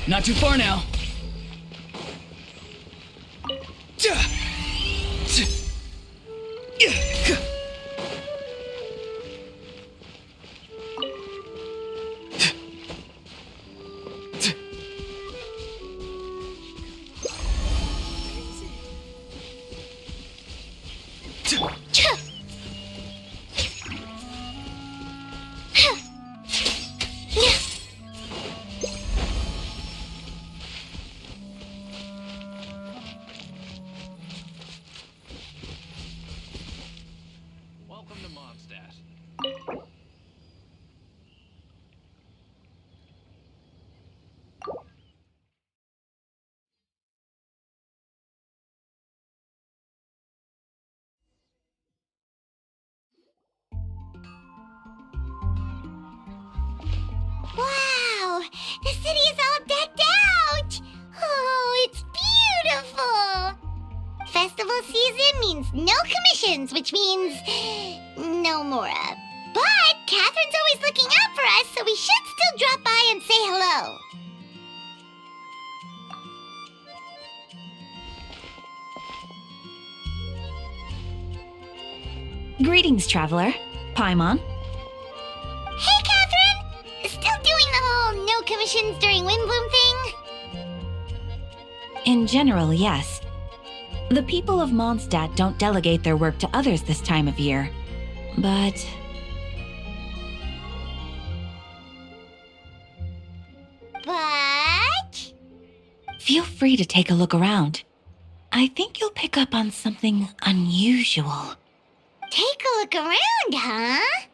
Not too far now. Welcome to Mondstadt. Wow! The city is all decked out! Oh, it's beautiful! Festival season means no commissions, which means no Mora. But Catherine's always looking out for us, so we should still drop by and say hello. Greetings, traveler. Paimon. Hey, Catherine! Still doing the whole no commissions during Windbloom thing? In general, yes. The people of Mondstadt don't delegate their work to others this time of year. But... feel free to take a look around. I think you'll pick up on something unusual. Take a look around, huh?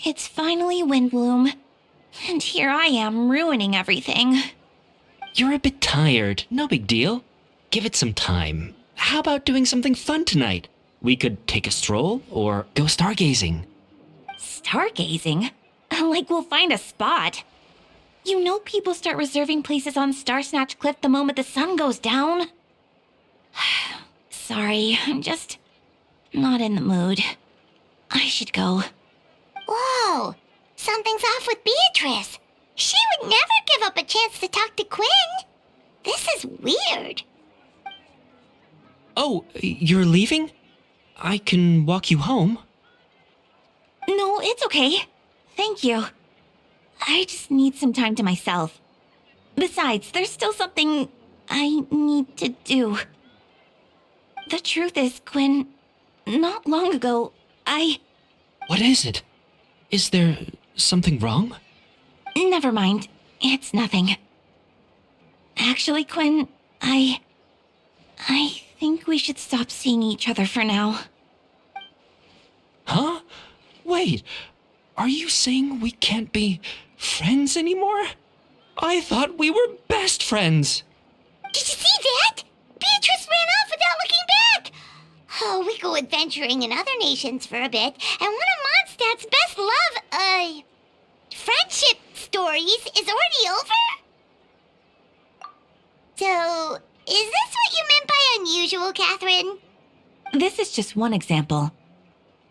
It's finally Windbloom. And here I am ruining everything. You're a bit tired. No big deal. Give it some time. How about doing something fun tonight? We could take a stroll or go stargazing. Stargazing? Like we'll find a spot. You know people start reserving places on Starsnatch Cliff the moment the sun goes down. Sorry, I'm just not in the mood. I should go. Whoa! Something's off with Beatrice. She would never give up a chance to talk to Quinn. This is weird. Oh, you're leaving? I can walk you home. No, it's okay. Thank you. I just need some time to myself. Besides, there's still something I need to do. The truth is, Quinn, not long ago, What is it? Is there something wrong? Never mind. It's nothing. Actually, Quinn, I think we should stop seeing each other for now. Huh? Wait, are you saying we can't be friends anymore? I thought we were best friends. Did you see that? Beatrice ran off without looking back. Oh, we go adventuring in other nations for a bit, and one of Mondstadt's best friendship stories is already over? So, is this what you meant by unusual, Catherine? This is just one example.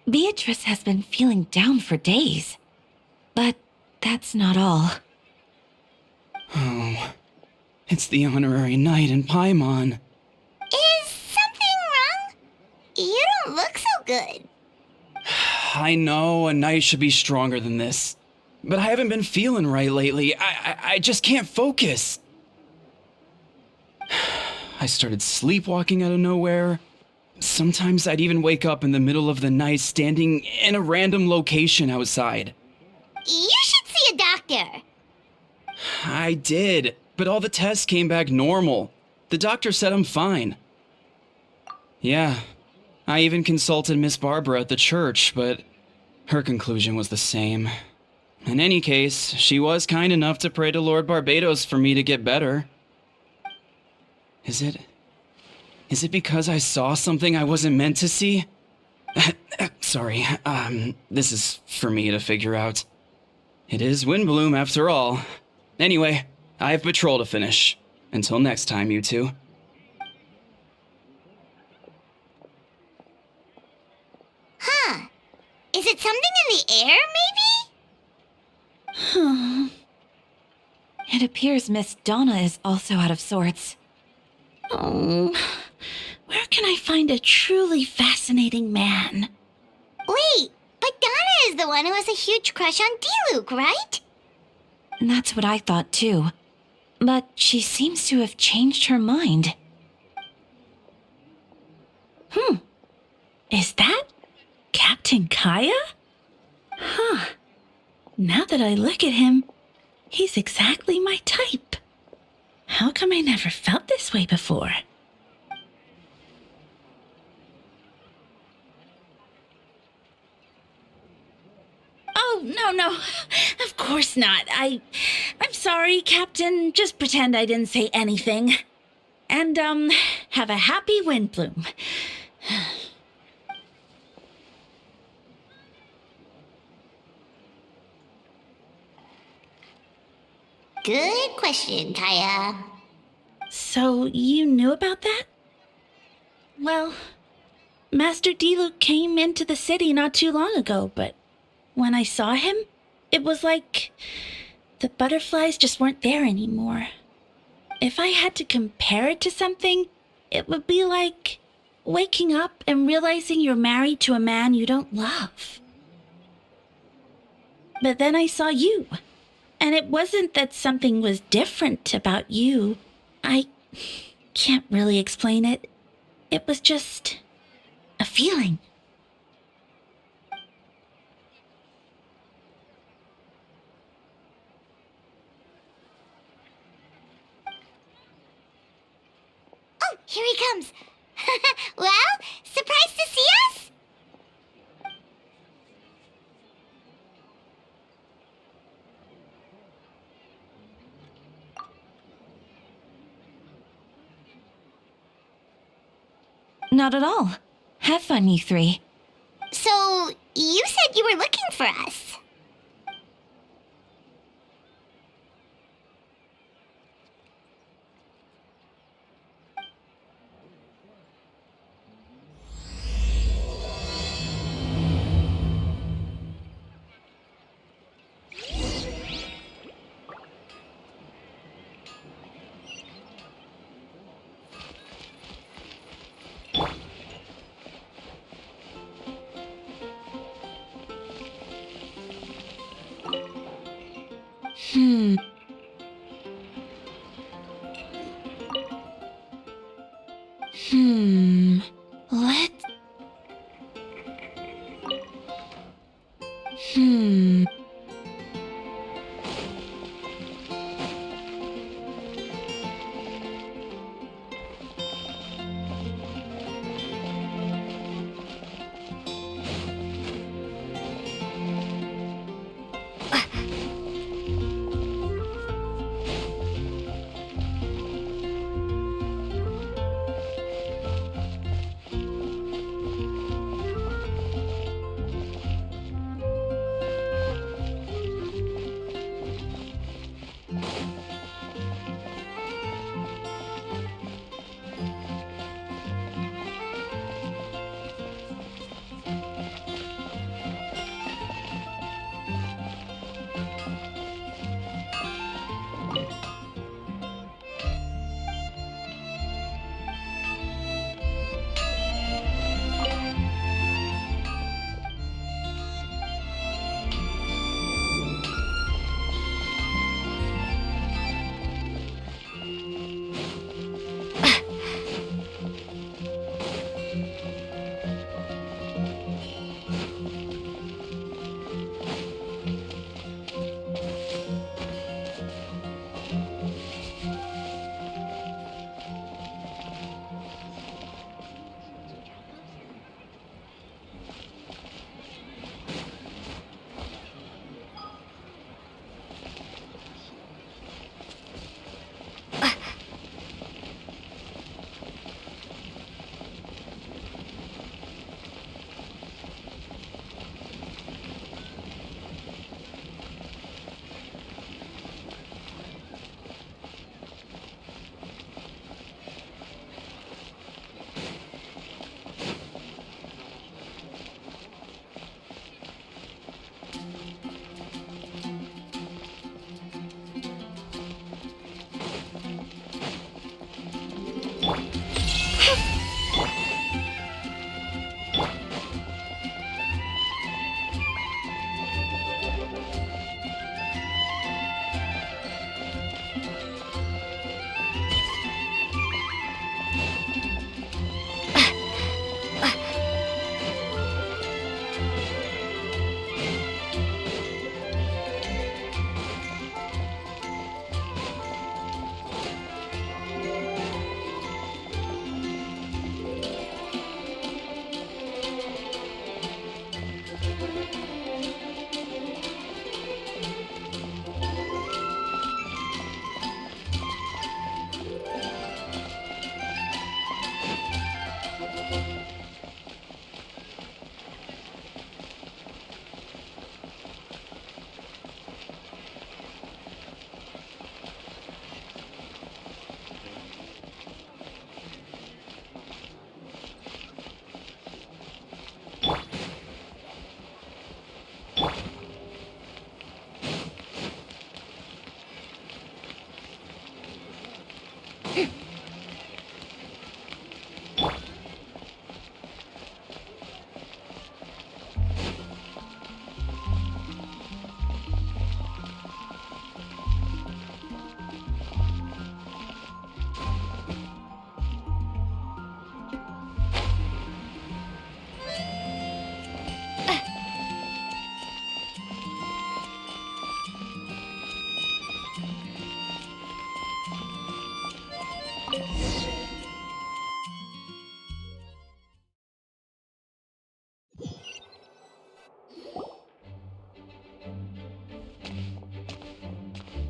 Beatrice has been feeling down for days. But that's not all. Oh, it's the honorary knight in Paimon. Is something wrong? You don't look so good. I know a knight should be stronger than this, but I haven't been feeling right lately. I just can't focus. I started sleepwalking out of nowhere. Sometimes I'd even wake up in the middle of the night standing in a random location outside. You should see a doctor. I did, but all the tests came back normal. The doctor said I'm fine. Yeah, I even consulted Miss Barbara at the church, but her conclusion was the same. In any case, she was kind enough to pray to Lord Barbados for me to get better. Is it because I saw something I wasn't meant to see? Sorry, this is for me to figure out. It is Windbloom after all. Anyway, I have patrol to finish. Until next time, you two. Huh. Is it something in the air, maybe? It appears Miss Donna is also out of sorts. Oh, where can I find a truly fascinating man? Wait, but Donna is the one who has a huge crush on Diluc, right? That's what I thought too. But she seems to have changed her mind. Is that Captain Kaya? Huh. Now that I look at him, he's exactly my type. How come I never felt this way before? Oh, no. Of course not. I'm sorry, Captain. Just pretend I didn't say anything. And, have a happy Windbloom. Good question, Kaya. So, you knew about that? Well, Master Diluc came into the city not too long ago, but when I saw him, it was like the butterflies just weren't there anymore. If I had to compare it to something, it would be like waking up and realizing you're married to a man you don't love. But then I saw you. And it wasn't that something was different about you. I can't really explain it. It was just a feeling. Oh, here he comes. Well, surprised to see us? Not at all. Have fun, you three. So, you said you were looking for us.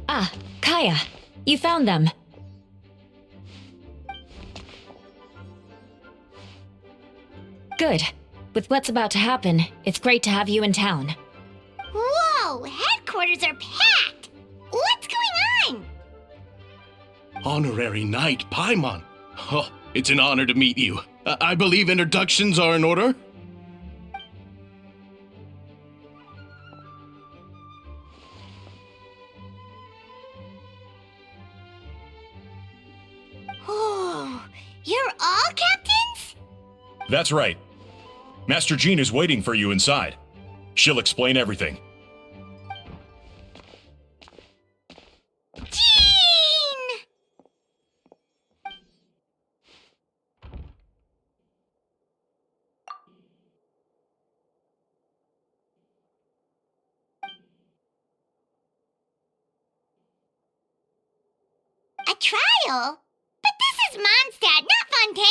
Ah, Kaya, you found them. Good. With what's about to happen, it's great to have you in town. Whoa! Headquarters are packed! What's going on? Honorary Knight Paimon. Oh, it's an honor to meet you. I believe introductions are in order? Oh, you're all captains? That's right. Master Jean is waiting for you inside. She'll explain everything. Jean! A trial? But this is Mondstadt, not Fontaine!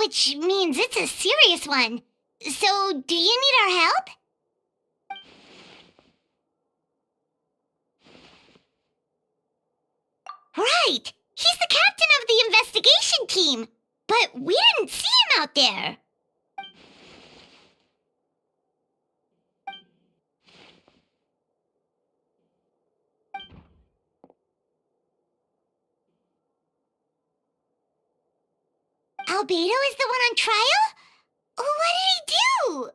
Which means it's a serious one. So, do you need our help? Right! He's the captain of the investigation team! But we didn't see him out there! Albedo is the one on trial? What did he do?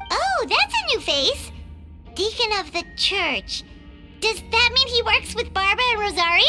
Oh, that's a new face! Deacon of the church. Does that mean he works with Barbara and Rosaria?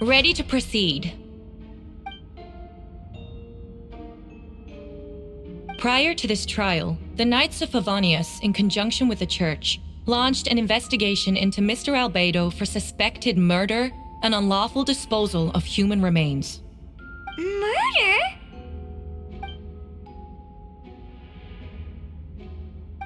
Ready to proceed. Prior to this trial, the Knights of Favonius, in conjunction with the Church, launched an investigation into Mr. Albedo for suspected murder and unlawful disposal of human remains. Murder?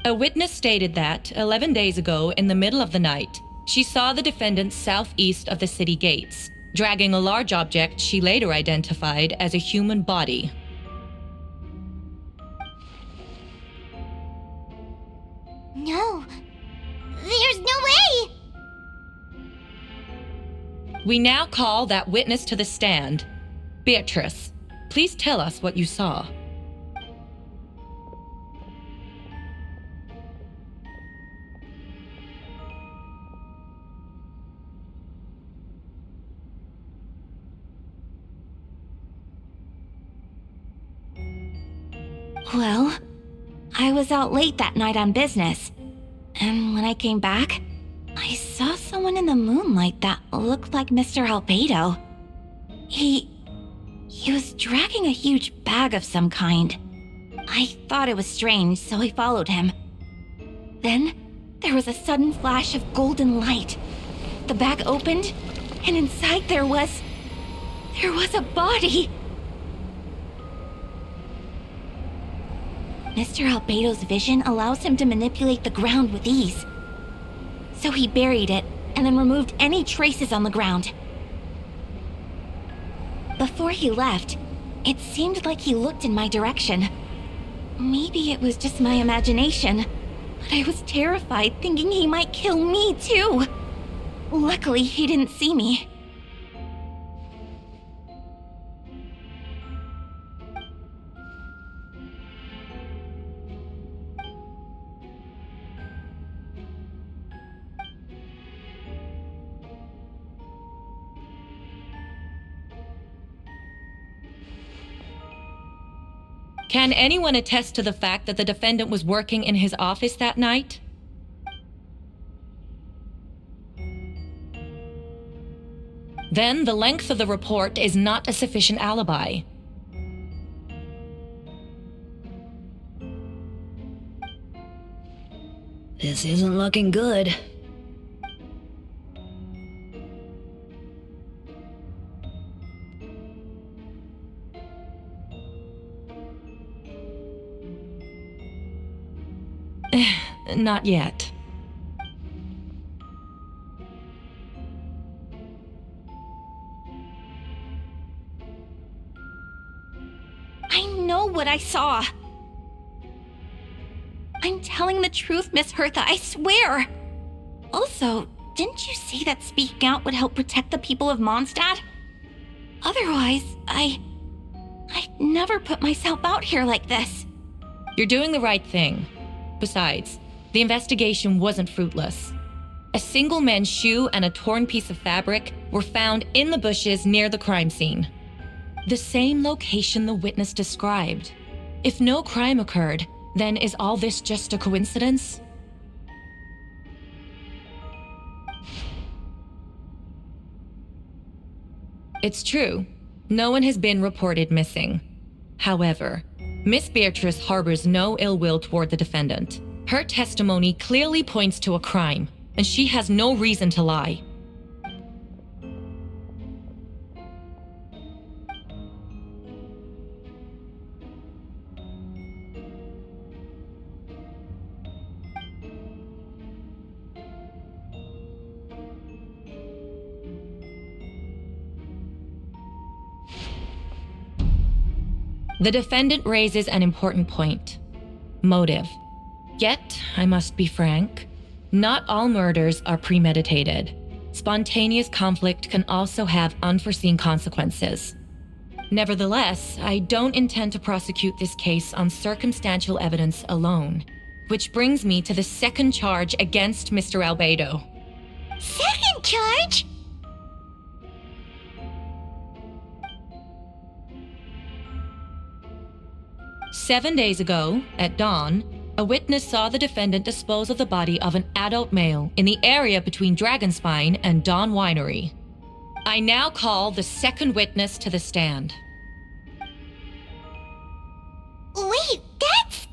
A witness stated that, 11 days ago, in the middle of the night, she saw the defendant southeast of the city gates, dragging a large object she later identified as a human body. No. There's no way! We now call that witness to the stand. Beatrice, please tell us what you saw. Well, I was out late that night on business, and when I came back, I saw someone in the moonlight that looked like Mr. Albedo. He was dragging a huge bag of some kind. I thought it was strange, so I followed him. Then, there was a sudden flash of golden light. The bag opened, and inside there was a body. Mr. Albedo's vision allows him to manipulate the ground with ease. So he buried it and then removed any traces on the ground. Before he left, it seemed like he looked in my direction. Maybe it was just my imagination, but I was terrified thinking he might kill me too. Luckily, he didn't see me. Can anyone attest to the fact that the defendant was working in his office that night? Then the length of the report is not a sufficient alibi. This isn't looking good. Not yet. I know what I saw. I'm telling the truth, Miss Hertha, I swear. Also, didn't you say that speaking out would help protect the people of Mondstadt? Otherwise, I'd never put myself out here like this. You're doing the right thing. Besides, the investigation wasn't fruitless. A single man's shoe and a torn piece of fabric were found in the bushes near the crime scene. The same location the witness described. If no crime occurred, then is all this just a coincidence? It's true. No one has been reported missing. However, Miss Beatrice harbors no ill will toward the defendant. Her testimony clearly points to a crime, and she has no reason to lie. The defendant raises an important point: motive. Yet, I must be frank, not all murders are premeditated. Spontaneous conflict can also have unforeseen consequences. Nevertheless, I don't intend to prosecute this case on circumstantial evidence alone, which brings me to the second charge against Mr. Albedo. Second charge? 7 days ago, at dawn, a witness saw the defendant dispose of the body of an adult male in the area between Dragonspine and Dawn Winery. I now call the second witness to the stand. Wait, that's...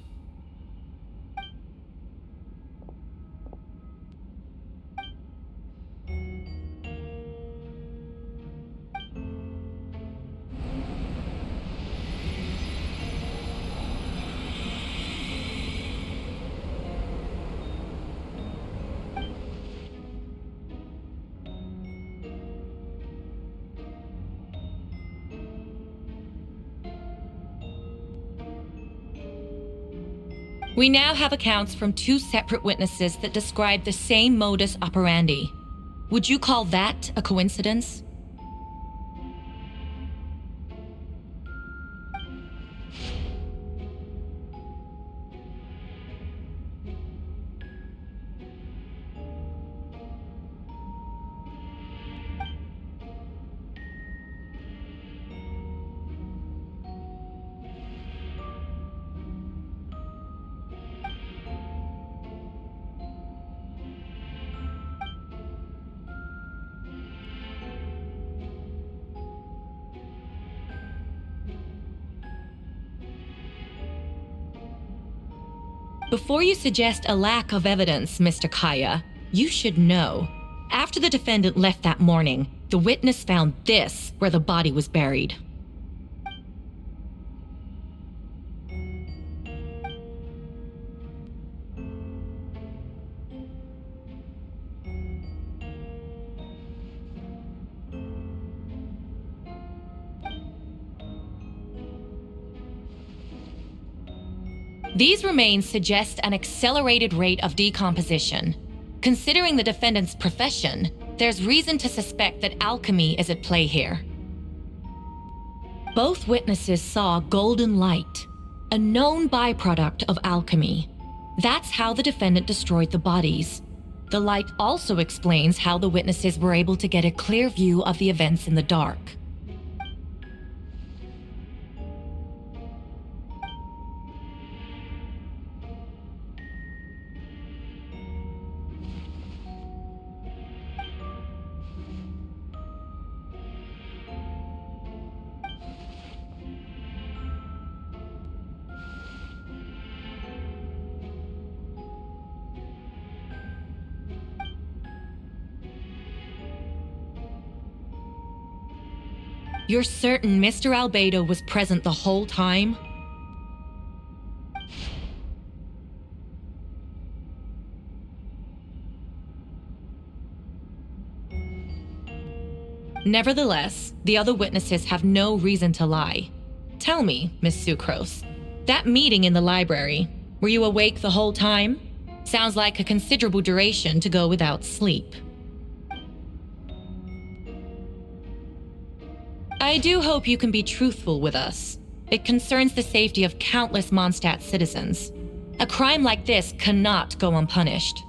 We now have accounts from two separate witnesses that describe the same modus operandi. Would you call that a coincidence? Before you suggest a lack of evidence, Mr. Kaya, you should know. After the defendant left that morning, the witness found this where the body was buried. These remains suggest an accelerated rate of decomposition. Considering the defendant's profession, there's reason to suspect that alchemy is at play here. Both witnesses saw golden light, a known byproduct of alchemy. That's how the defendant destroyed the bodies. The light also explains how the witnesses were able to get a clear view of the events in the dark. You're certain Mr. Albedo was present the whole time? Nevertheless, the other witnesses have no reason to lie. Tell me, Miss Sucrose, that meeting in the library, were you awake the whole time? Sounds like a considerable duration to go without sleep. I do hope you can be truthful with us. It concerns the safety of countless Mondstadt citizens. A crime like this cannot go unpunished.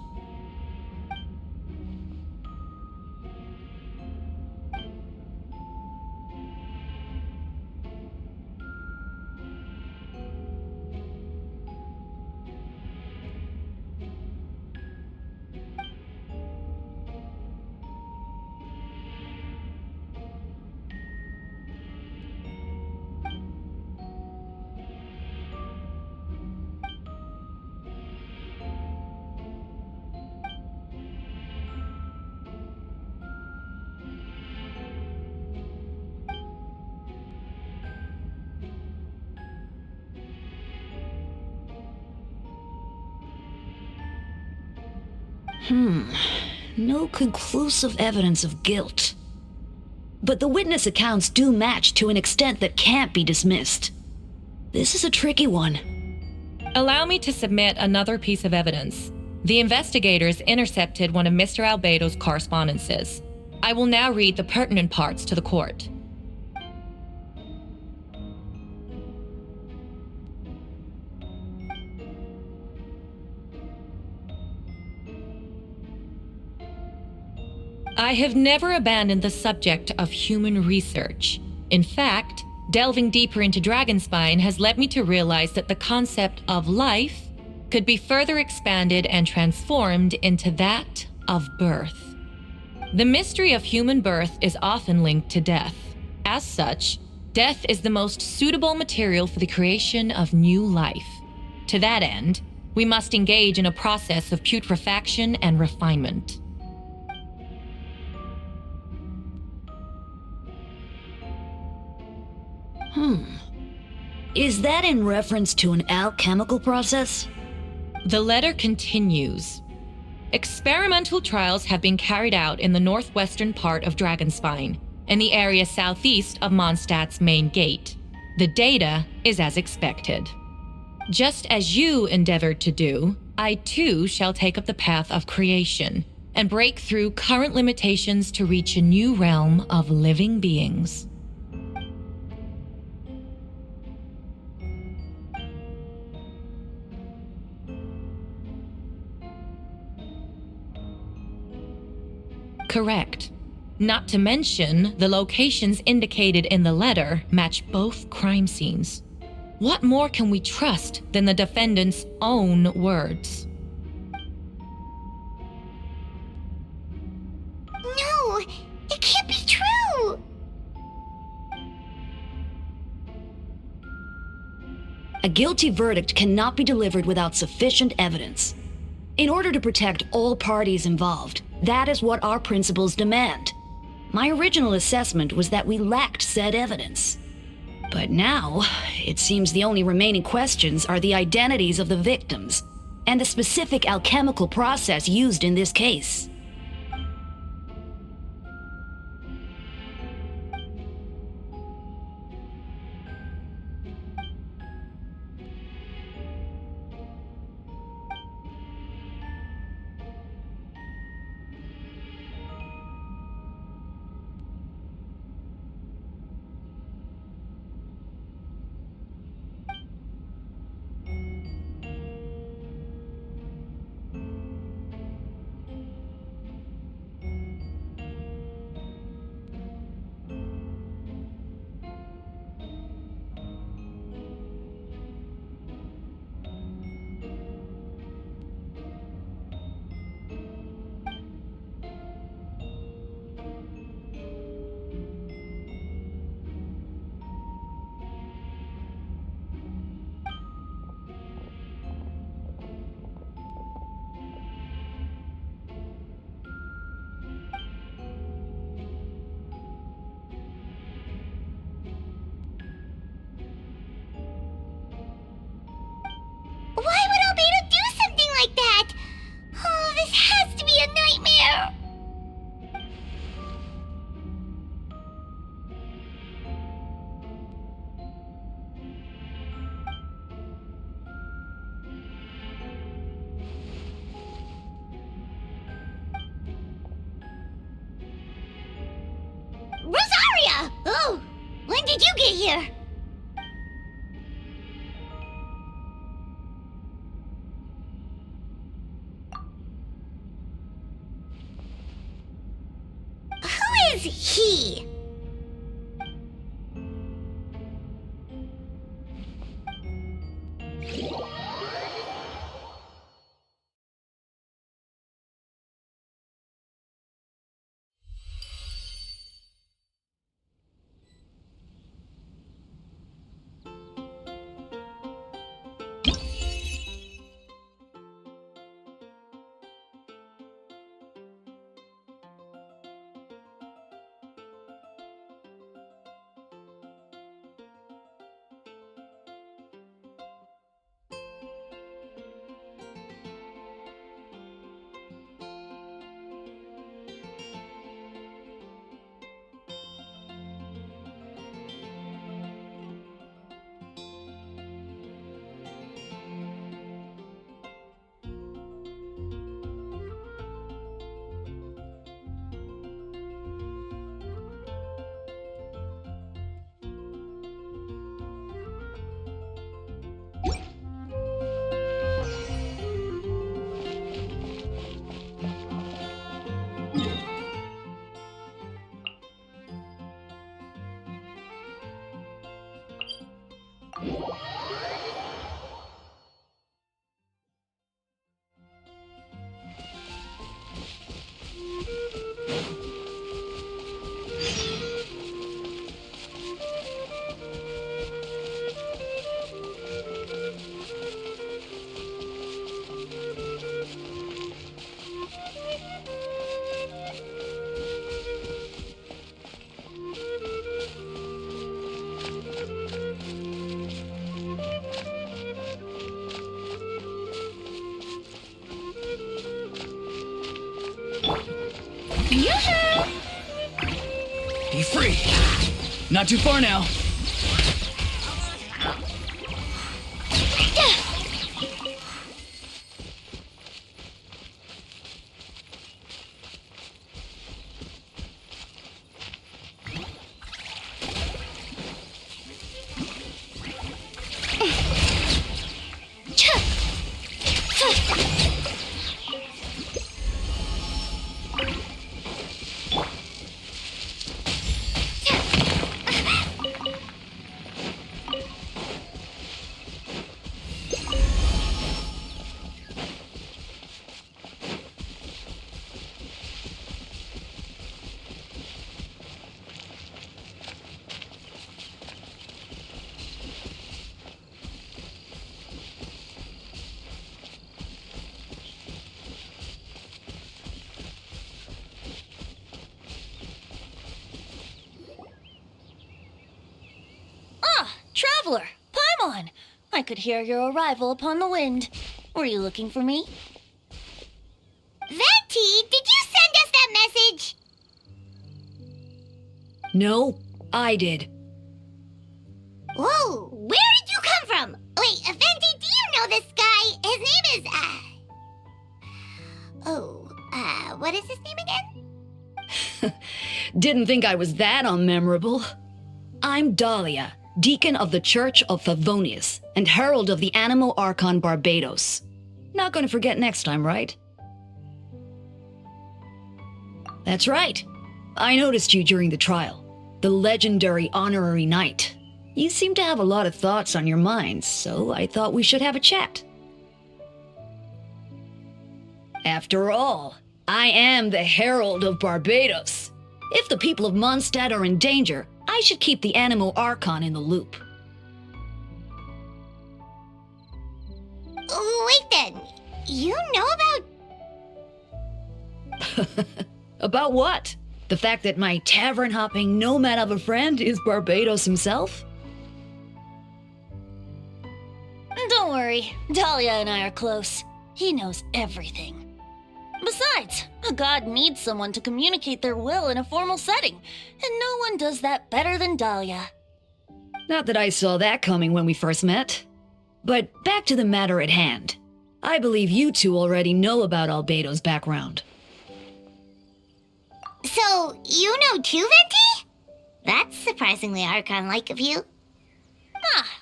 No conclusive evidence of guilt. But the witness accounts do match to an extent that can't be dismissed. This is a tricky one. Allow me to submit another piece of evidence. The investigators intercepted one of Mr. Albedo's correspondences. I will now read the pertinent parts to the court. I have never abandoned the subject of human research. In fact, delving deeper into Dragonspine has led me to realize that the concept of life could be further expanded and transformed into that of birth. The mystery of human birth is often linked to death. As such, death is the most suitable material for the creation of new life. To that end, we must engage in a process of putrefaction and refinement. Is that in reference to an alchemical process? The letter continues. Experimental trials have been carried out in the northwestern part of Dragonspine, in the area southeast of Mondstadt's main gate. The data is as expected. Just as you endeavored to do, I too shall take up the path of creation and break through current limitations to reach a new realm of living beings. Correct. Not to mention, the locations indicated in the letter match both crime scenes. What more can we trust than the defendant's own words? No, it can't be true. A guilty verdict cannot be delivered without sufficient evidence. In order to protect all parties involved, that is what our principles demand. My original assessment was that we lacked said evidence. But now, it seems the only remaining questions are the identities of the victims and the specific alchemical process used in this case. did you get here? Who is he? Be free. Not too far now. Traveler, Paimon! I could hear your arrival upon the wind. Were you looking for me? Venti, did you send us that message? No, I did. Whoa, where did you come from? Wait, Venti, do you know this guy? His name is, what is his name again? Didn't think I was that unmemorable. I'm Dahlia, Deacon of the Church of Favonius and Herald of the Animo Archon Barbados. Not gonna forget next time, right? That's right. I noticed you during the trial. The legendary honorary knight. You seem to have a lot of thoughts on your mind, so I thought we should have a chat. After all, I am the Herald of Barbados. If the people of Mondstadt are in danger, I should keep the Animo Archon in the loop. Wait then, you know about... About what? The fact that my tavern-hopping nomad of a friend is Barbados himself? Don't worry, Dahlia and I are close. He knows everything. Besides, a god needs someone to communicate their will in a formal setting, and no one does that better than Dahlia. Not that I saw that coming when we first met. But back to the matter at hand. I believe you two already know about Albedo's background. So, you know too, Venti? That's surprisingly Archon-like of you.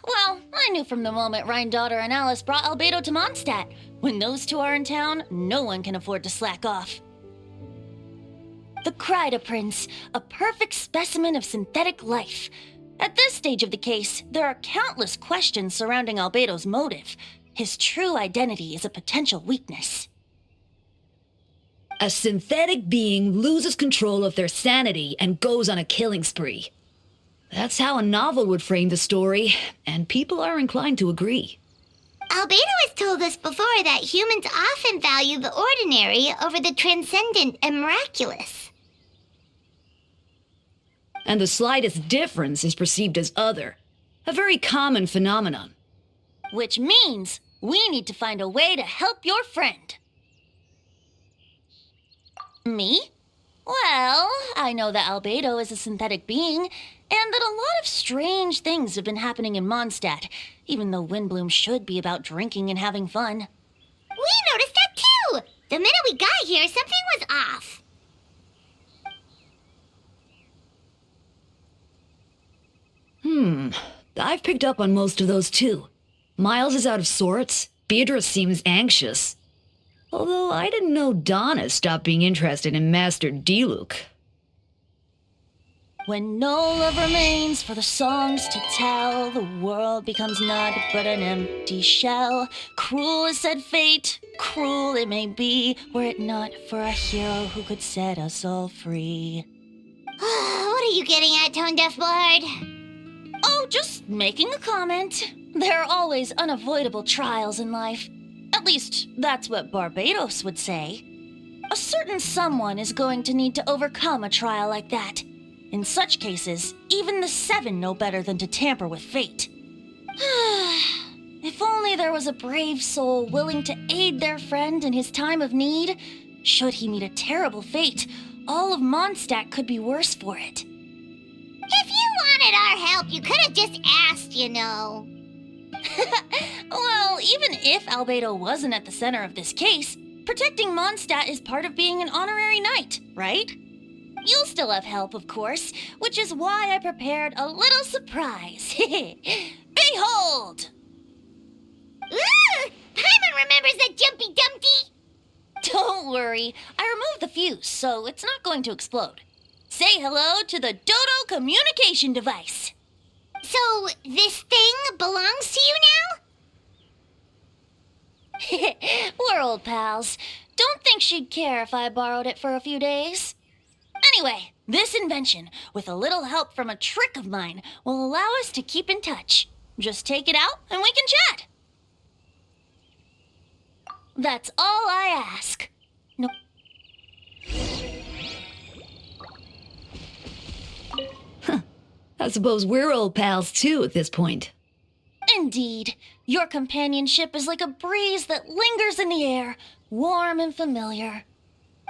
Well, I knew from the moment Rhine-Daughter and Alice brought Albedo to Mondstadt. When those two are in town, no one can afford to slack off. The Kryda Prince, a perfect specimen of synthetic life. At this stage of the case, there are countless questions surrounding Albedo's motive. His true identity is a potential weakness. A synthetic being loses control of their sanity and goes on a killing spree. That's how a novel would frame the story, and people are inclined to agree. Albedo has told us before that humans often value the ordinary over the transcendent and miraculous. And the slightest difference is perceived as other, a very common phenomenon. Which means we need to find a way to help your friend. Me? Well, I know that Albedo is a synthetic being, and that a lot of strange things have been happening in Mondstadt, even though Windbloom should be about drinking and having fun. We noticed that too! The minute we got here, something was off. I've picked up on most of those too. Miles is out of sorts. Beatrice seems anxious. Although I didn't know Donna stopped being interested in Master Diluc. When no love remains for the songs to tell, the world becomes naught but an empty shell. Cruel is said fate, cruel it may be, were it not for a hero who could set us all free. What are you getting at, Tone Deaf Bard? Oh, just making a comment. There are always unavoidable trials in life. At least, that's what Barbados would say. A certain someone is going to need to overcome a trial like that. In such cases, even the Seven know better than to tamper with fate. If only there was a brave soul willing to aid their friend in his time of need. Should he meet a terrible fate, all of Mondstadt could be worse for it. If you wanted our help, you could have just asked, you know. Well, even if Albedo wasn't at the center of this case, protecting Mondstadt is part of being an honorary knight, right? You'll still have help, of course, which is why I prepared a little surprise. Behold! Ooh! Paimon remembers that Jumpy Dumpty! Don't worry, I removed the fuse, so it's not going to explode. Say hello to the Dodo communication device. So, this thing belongs to you now? We're old pals. Don't think she'd care if I borrowed it for a few days. Anyway, this invention, with a little help from a trick of mine, will allow us to keep in touch. Just take it out and we can chat. That's all I ask. No. I suppose we're old pals too at this point. Indeed. Your companionship is like a breeze that lingers in the air, warm and familiar.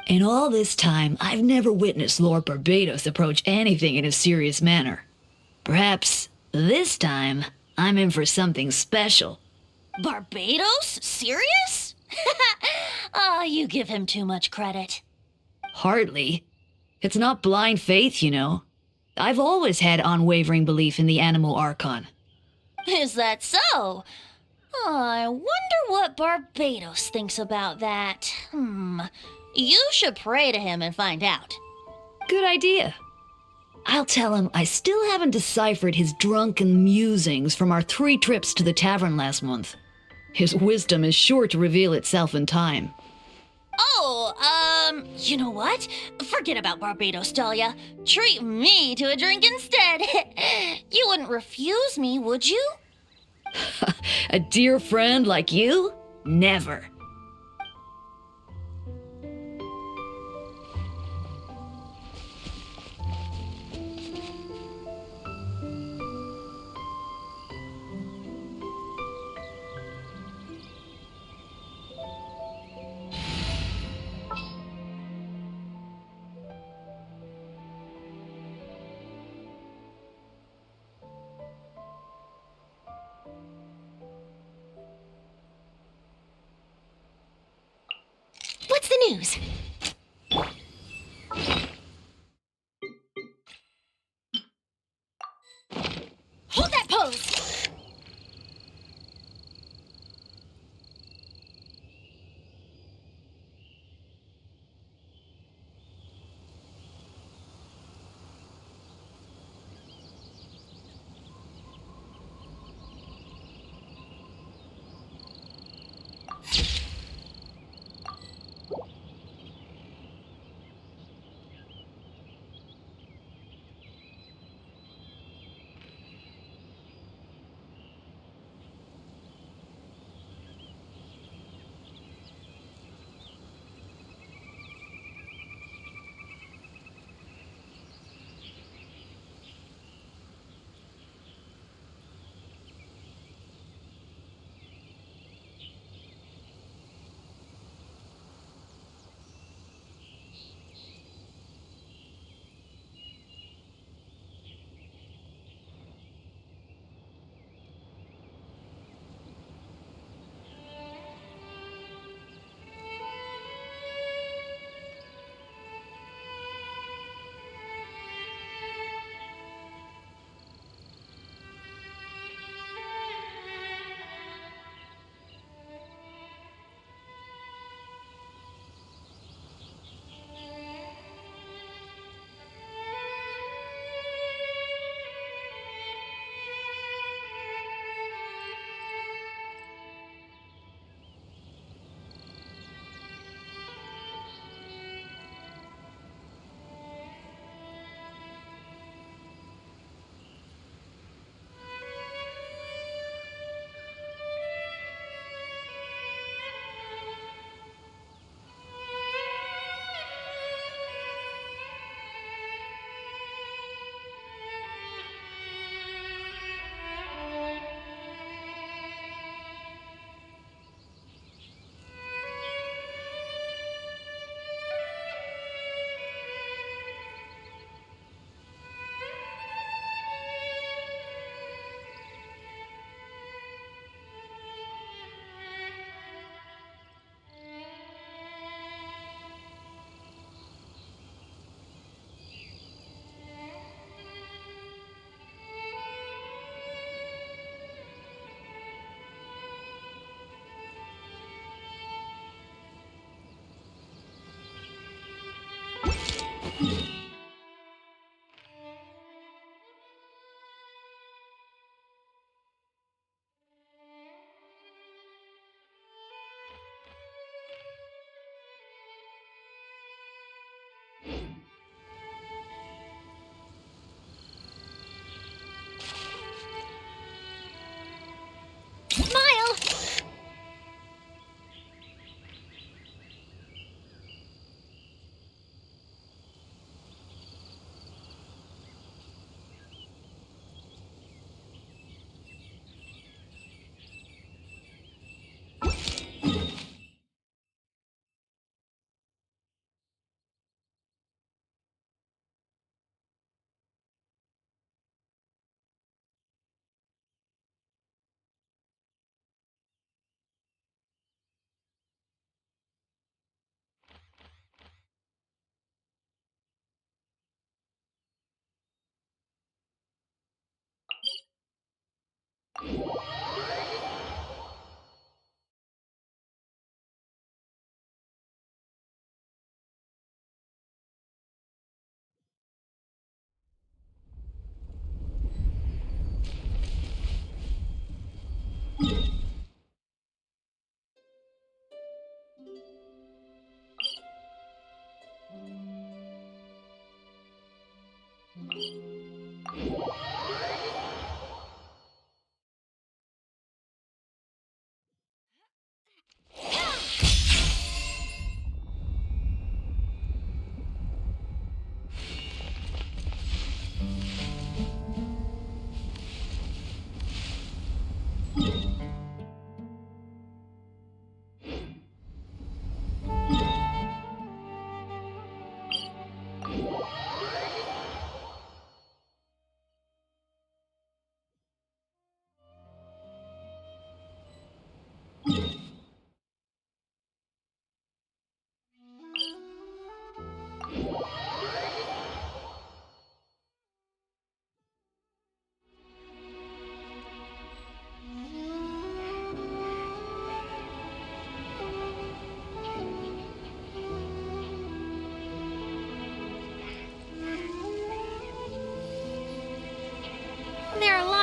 In all this time, I've never witnessed Lord Barbados approach anything in a serious manner. Perhaps this time, I'm in for something special. Barbados? Serious? Oh, you give him too much credit. Hardly. It's not blind faith, you know. I've always had unwavering belief in the animal Archon. Is that so? Oh, I wonder what Barbados thinks about that. You should pray to him and find out. Good idea. I'll tell him I still haven't deciphered his drunken musings from our 3 trips to the tavern last month. His wisdom is sure to reveal itself in time. Oh, you know what? Forget about Barbados, Dahlia. Treat me to a drink instead. You wouldn't refuse me, would you? A dear friend like you? Never. What's the news?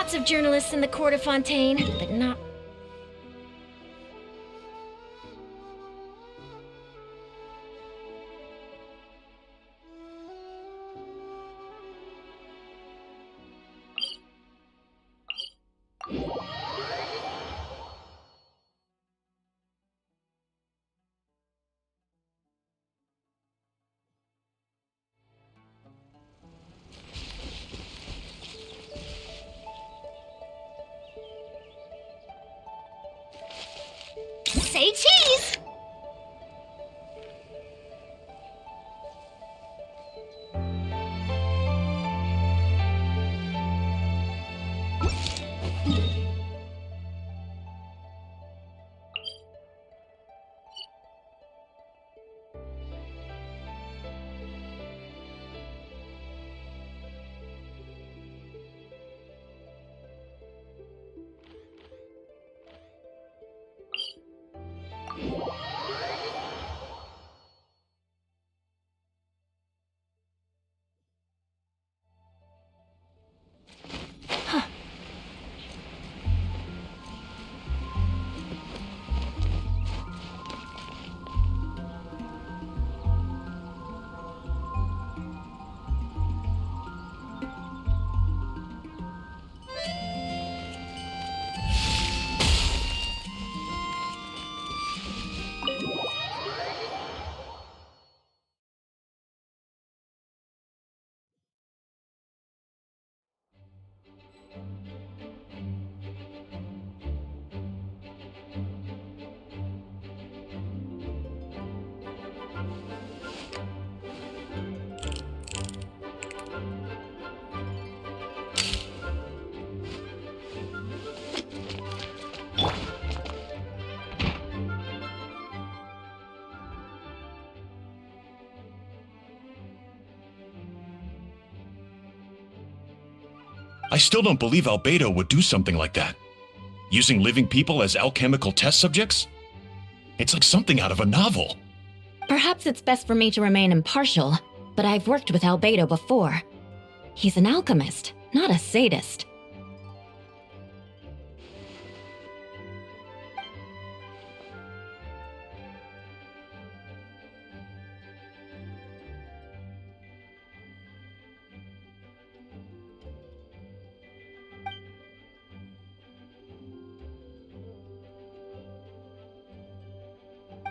lots of journalists in the court of Fontaine, but not... Say cheese! I still don't believe Albedo would do something like that. Using living people as alchemical test subjects? It's like something out of a novel. Perhaps it's best for me to remain impartial, but I've worked with Albedo before. He's an alchemist, not a sadist.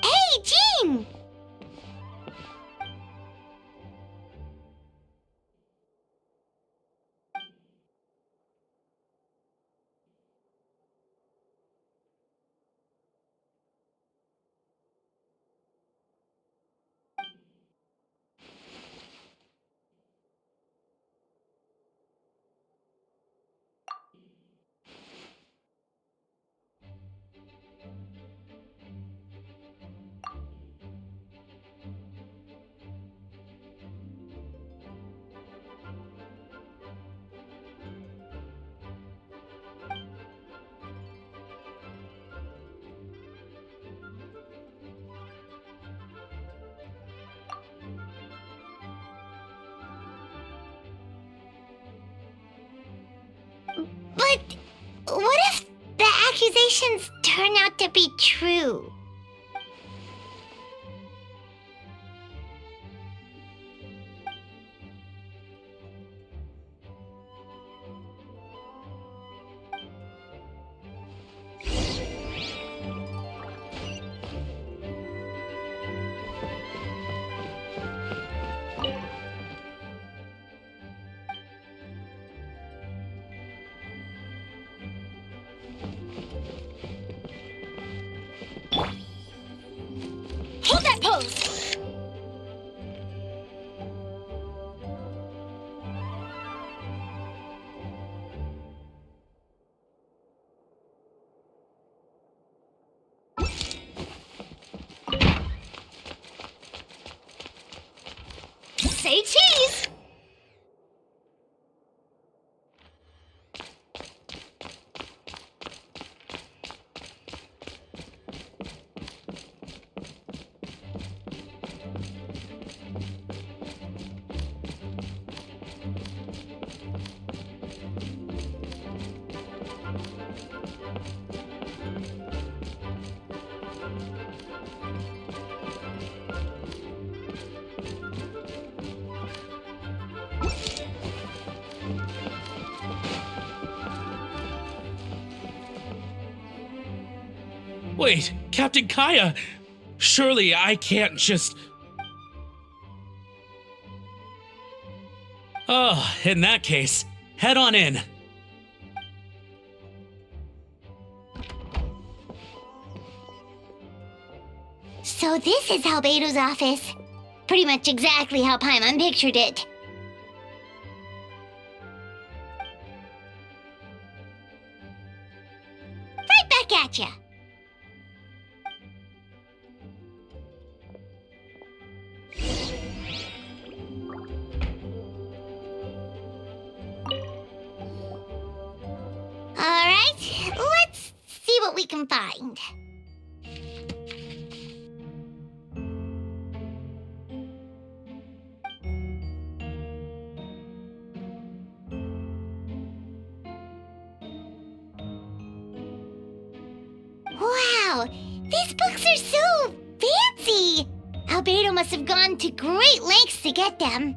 Hey, Jean! But what if the accusations turn out to be true? Hold that pose! Say cheese! Wait, Captain Kaya! Surely I can't just... Oh, in that case, head on in. So this is Albedo's office. Pretty much exactly how Paimon pictured it. Right back at ya. Alright, let's see what we can find. Wow, these books are so fancy! Albedo must have gone to great lengths to get them.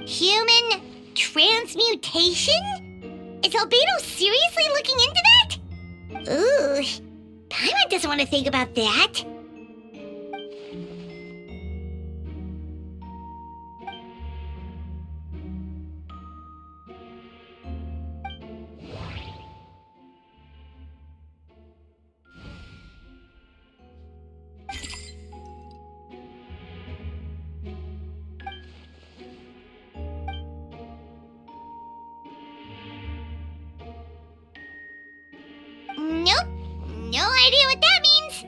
Human transmutation? Is Albedo seriously looking into that? Ooh, Paimon doesn't want to think about that. Nope, no idea what that means.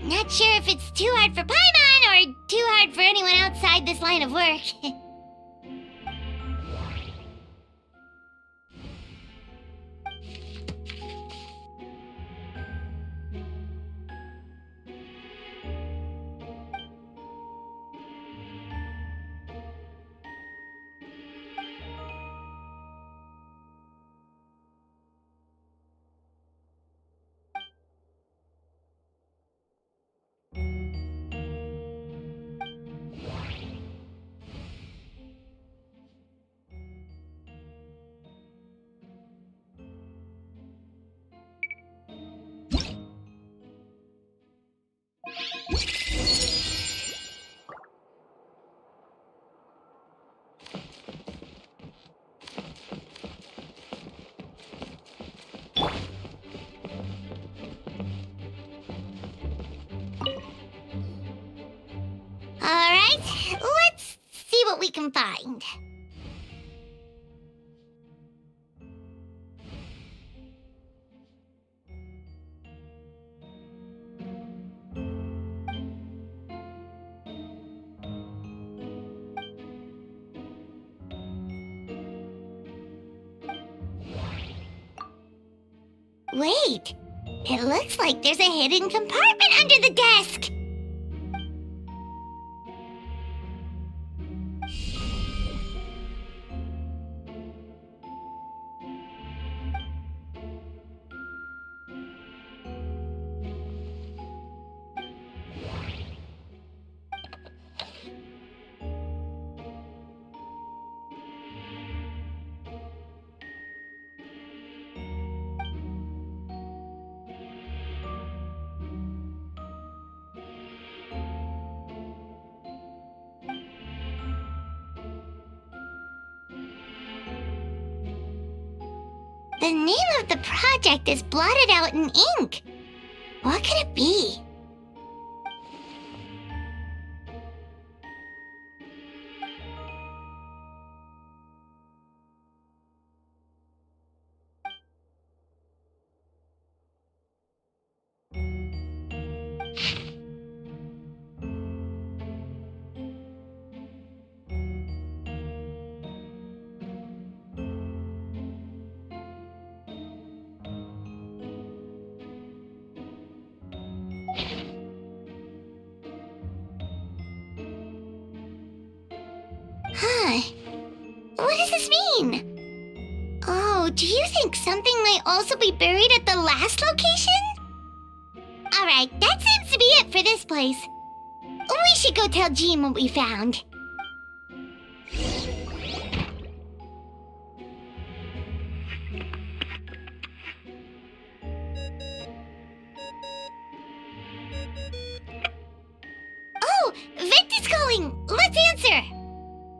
Not sure if it's too hard for Paimon or too hard for anyone outside this line of work. Alright, let's see what we can find. Wait, it looks like there's a hidden compartment under the desk. The name of the project is blotted out in ink. What could it be? Huh. What does this mean? Oh, do you think something might also be buried at the last location? Alright, that seems to be it for this place. We should go tell Jean what we found. Oh, Victor's calling! Let's answer!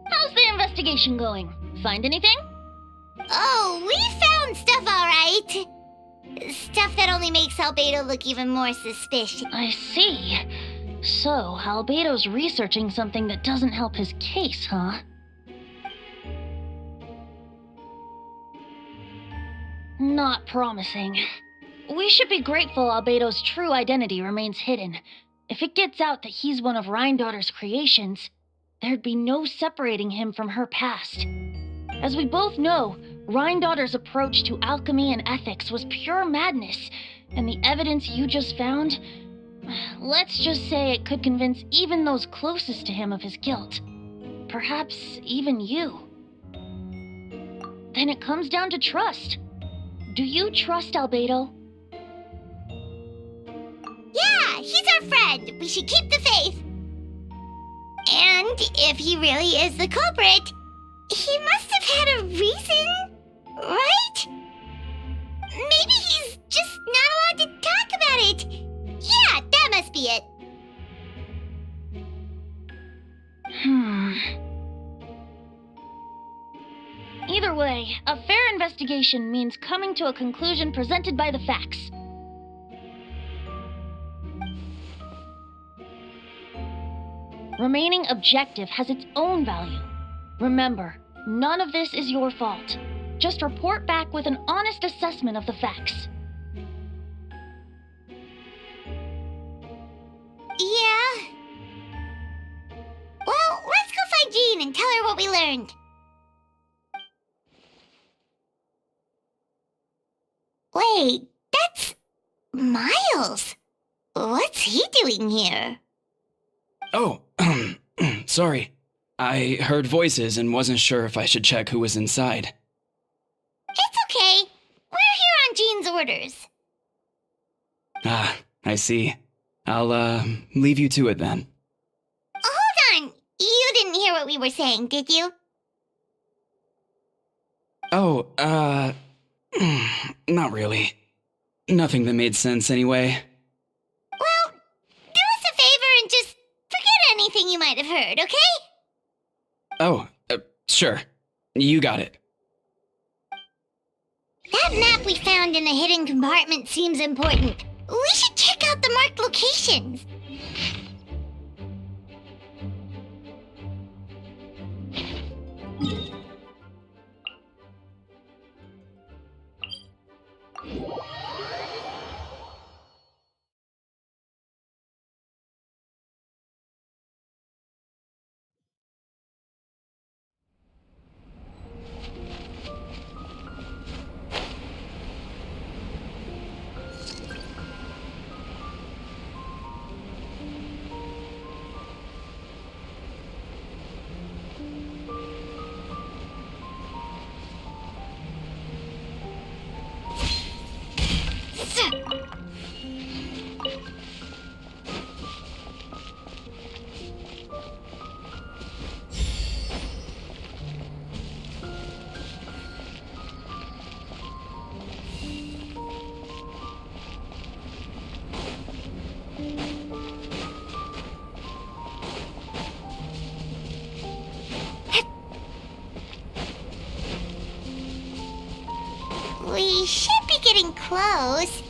How's the investigation going? Find anything? Oh, we found stuff alright. Stuff that only makes Albedo look even more suspicious. I see. So, Albedo's researching something that doesn't help his case, huh? Not promising. We should be grateful Albedo's true identity remains hidden. If it gets out that he's one of Rhindaughter's creations, there'd be no separating him from her past. As we both know, Rhindaughter's approach to alchemy and ethics was pure madness, and the evidence you just found, let's just say it could convince even those closest to him of his guilt. Perhaps even you. Then it comes down to trust. Do you trust Albedo? Yeah, he's our friend. We should keep the faith. And if he really is the culprit, he must have had a reason, right? Maybe he's just not allowed to talk about it. Yeah, that must be it. Either way, a fair investigation means coming to a conclusion presented by the facts. Remaining objective has its own value. Remember, none of this is your fault. Just report back with an honest assessment of the facts. Yeah. Well, let's go find Jean and tell her what we learned. Wait, that's Miles. What's he doing here? Oh, sorry. I heard voices and wasn't sure if I should check who was inside. It's okay. We're here on Jean's orders. Ah, I see. I'll, leave you to it then. Hold on. You didn't hear what we were saying, did you? Oh, not really. Nothing that made sense anyway. Well, do us a favor and just forget anything you might have heard, okay? Oh, sure. You got it. That map we found in the hidden compartment seems important. We should check out the marked locations. getting close.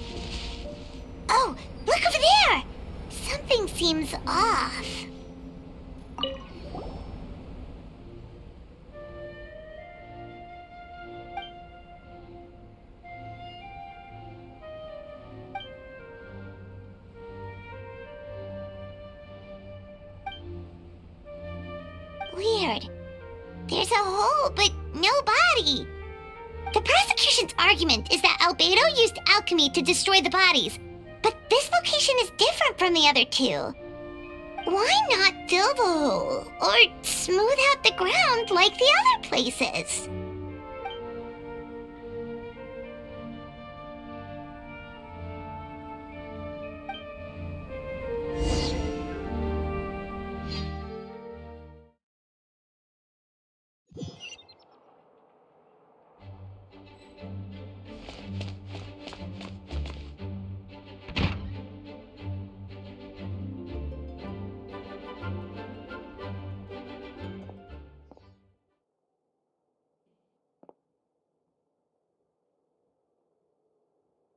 Oh, look over there! Something seems off. Weird. There's a hole, but no body. The prosecution's argument is that Albedo used alchemy to destroy the bodies, but this location is different from the other two. Why not fill the hole, or smooth out the ground like the other places?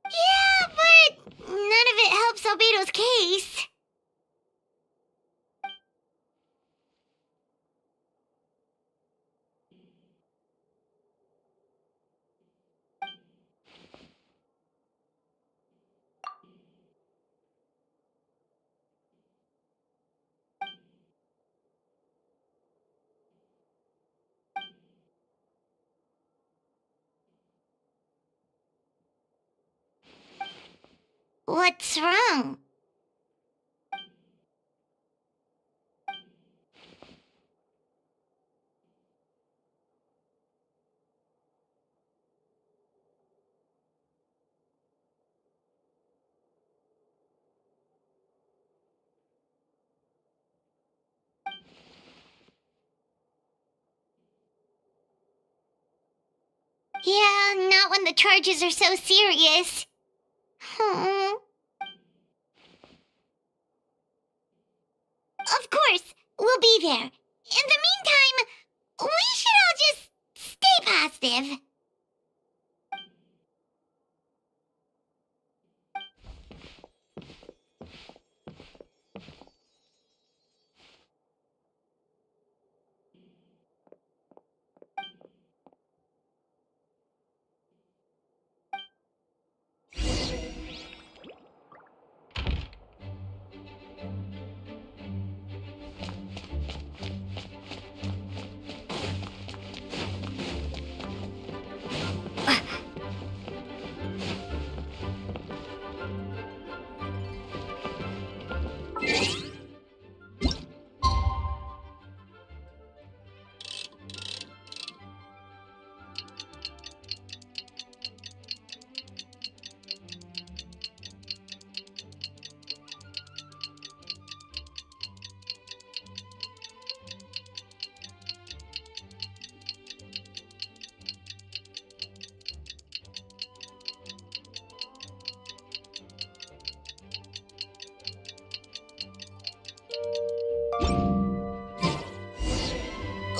Yeah, but none of it helps Albedo's case. What's wrong? Yeah, not when the charges are so serious. Hmm. Of course, we'll be there. In the meantime, we should all just stay positive.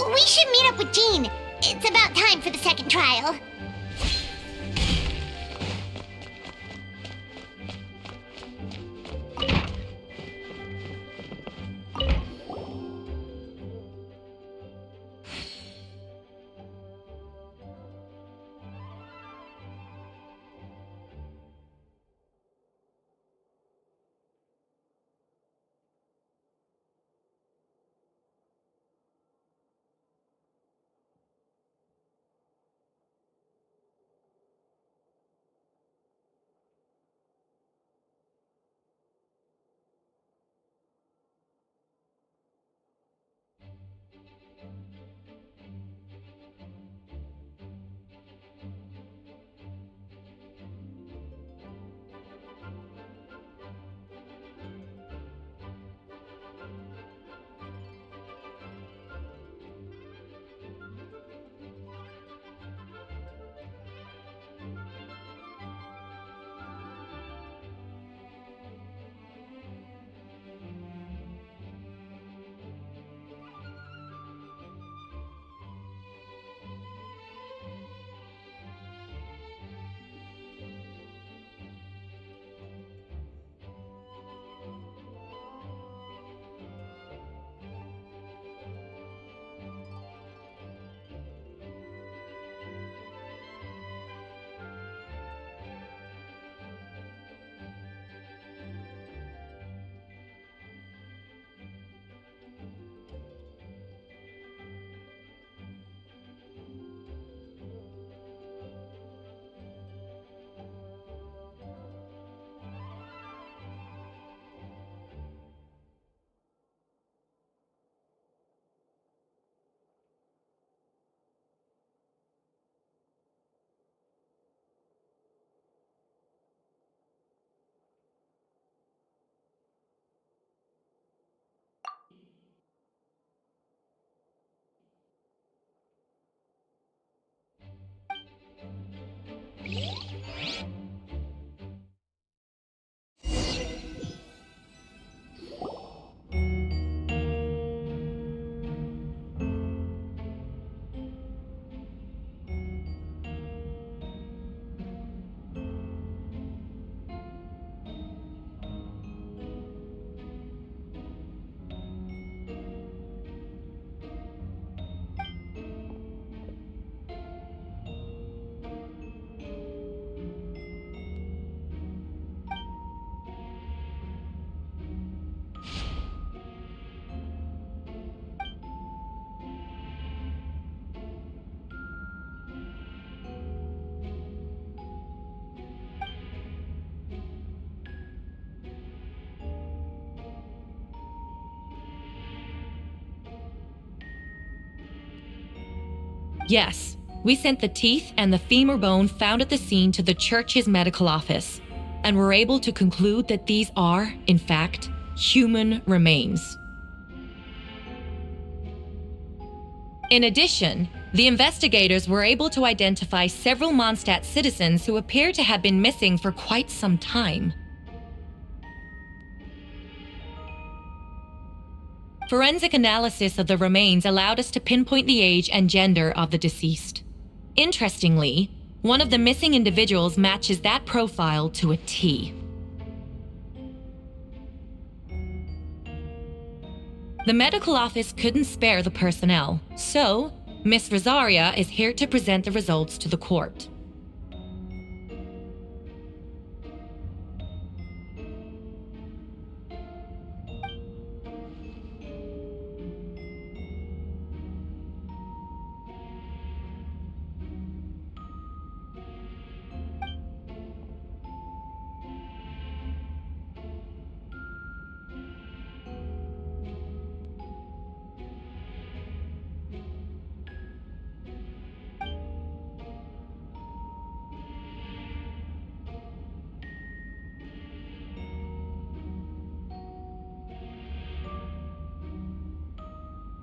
We should meet up with Jean. It's about time for the second trial. Yes, we sent the teeth and the femur bone found at the scene to the church's medical office, and were able to conclude that these are, in fact, human remains. In addition, the investigators were able to identify several Mondstadt citizens who appear to have been missing for quite some time. Forensic analysis of the remains allowed us to pinpoint the age and gender of the deceased. Interestingly, one of the missing individuals matches that profile to a T. The medical office couldn't spare the personnel, so Miss Rosaria is here to present the results to the court.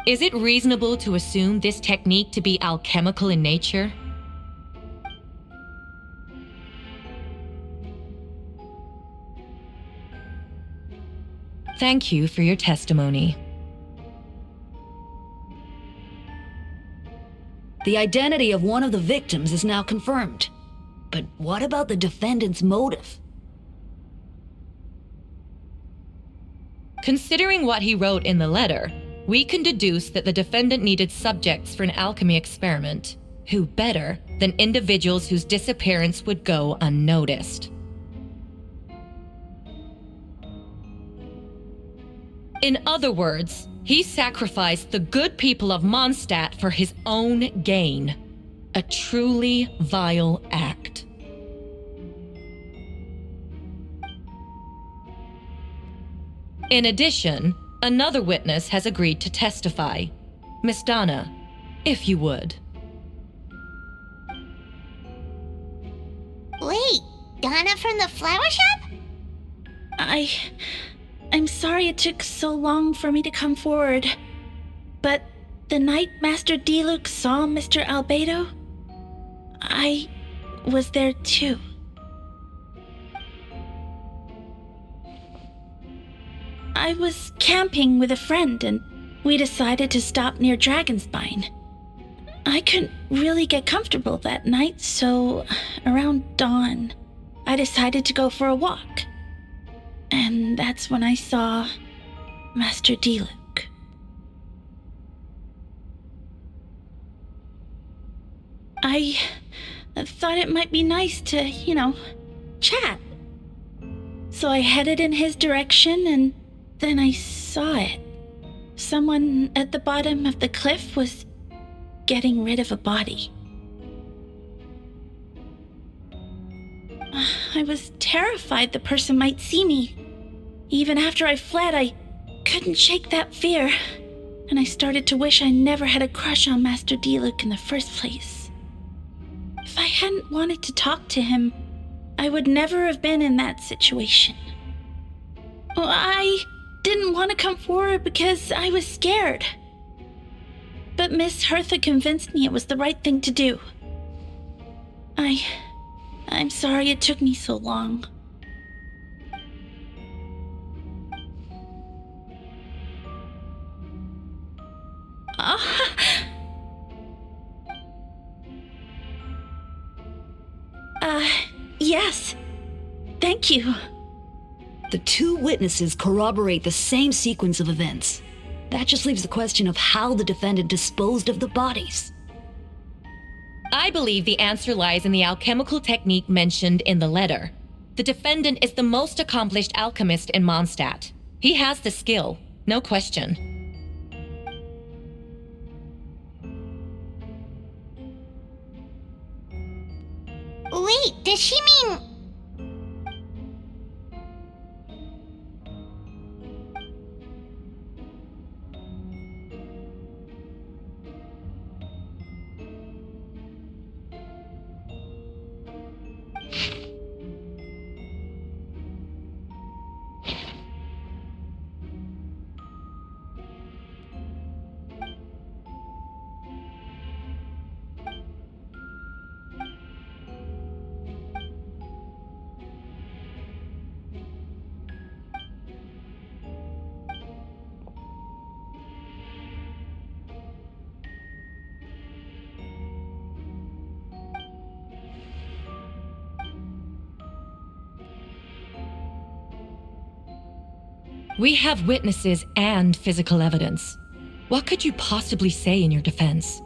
Is it reasonable to assume this technique to be alchemical in nature? Thank you for your testimony. The identity of one of the victims is now confirmed. But what about the defendant's motive? Considering what he wrote in the letter, we can deduce that the defendant needed subjects for an alchemy experiment. Who better than individuals whose disappearance would go unnoticed? In other words, he sacrificed the good people of Mondstadt for his own gain. A truly vile act. In addition, another witness has agreed to testify. Miss Donna, if you would. Wait, Donna from the flower shop? I'm sorry it took so long for me to come forward. But the night Master Diluc saw Mr. Albedo, I was there too. I was camping with a friend and we decided to stop near Dragonspine. I couldn't really get comfortable that night, so around dawn, I decided to go for a walk. And that's when I saw Master Diluc. I thought it might be nice to, chat. So I headed in his direction and then I saw it. Someone at the bottom of the cliff was getting rid of a body. I was terrified the person might see me. Even after I fled, I couldn't shake that fear, and I started to wish I never had a crush on Master Diluc in the first place. If I hadn't wanted to talk to him, I would never have been in that situation. Well, I didn't want to come forward because I was scared. But Miss Hertha convinced me it was the right thing to do. I'm sorry it took me so long. Yes. Thank you. The two witnesses corroborate the same sequence of events. That just leaves the question of how the defendant disposed of the bodies. I believe the answer lies in the alchemical technique mentioned in the letter. The defendant is the most accomplished alchemist in Mondstadt. He has the skill, no question. Wait, does she mean... We have witnesses and physical evidence. What could you possibly say in your defense?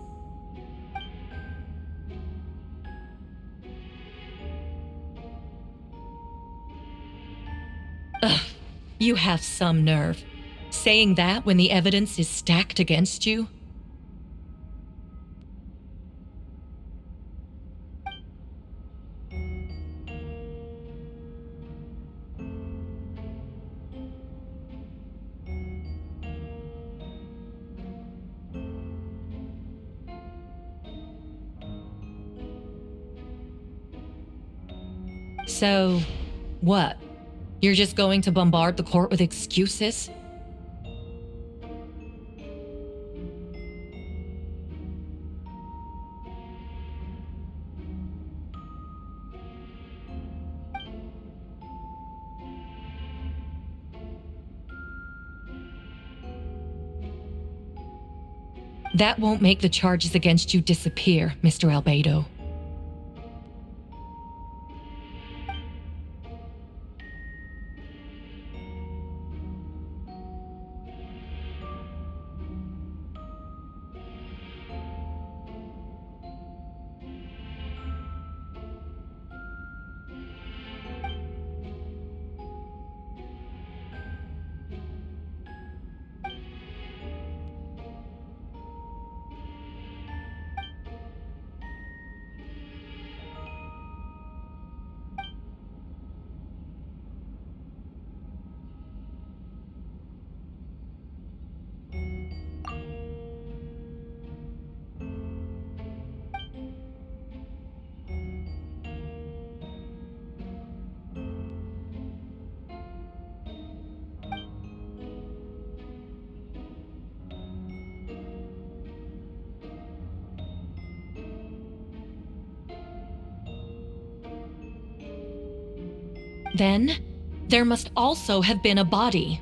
Ugh, you have some nerve. Saying that when the evidence is stacked against you? So, what? You're just going to bombard the court with excuses? That won't make the charges against you disappear, Mr. Albedo. Then, there must also have been a body.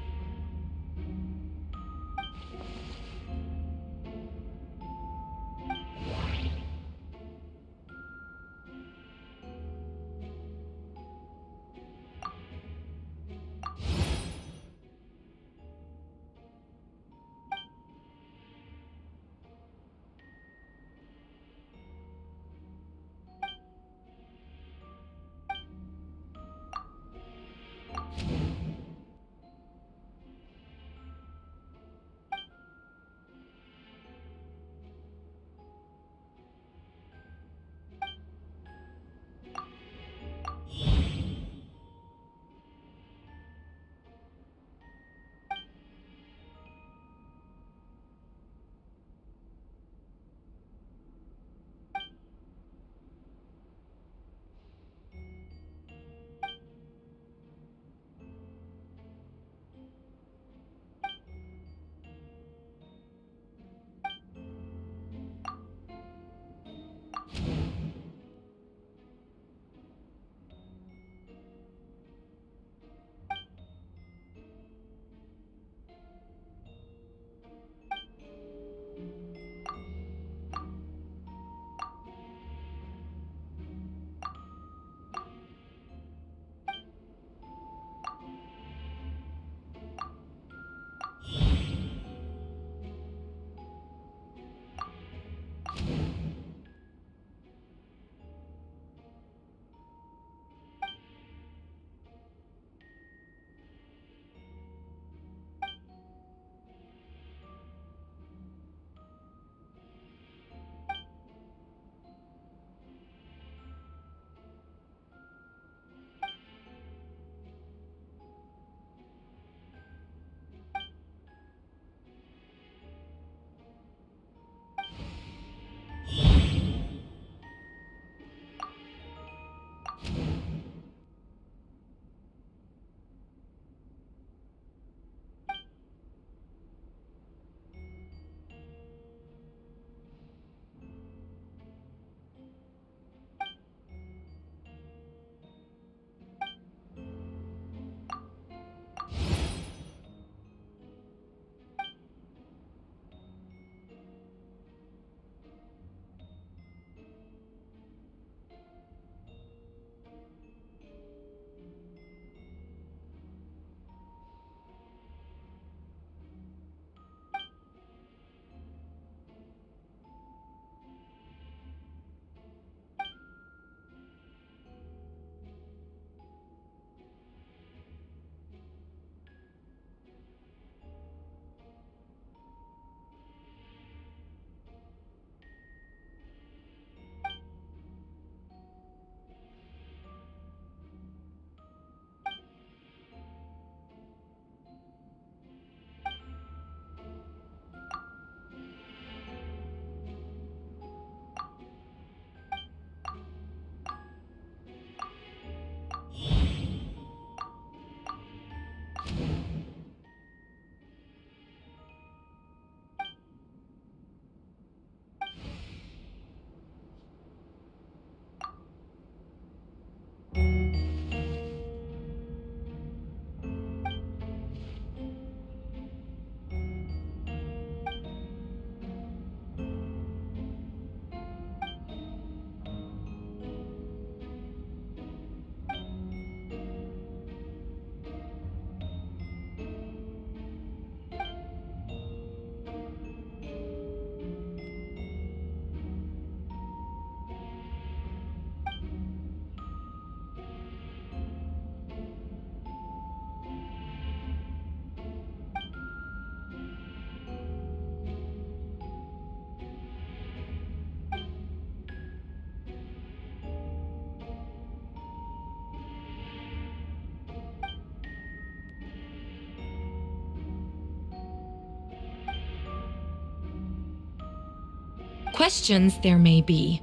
Questions there may be,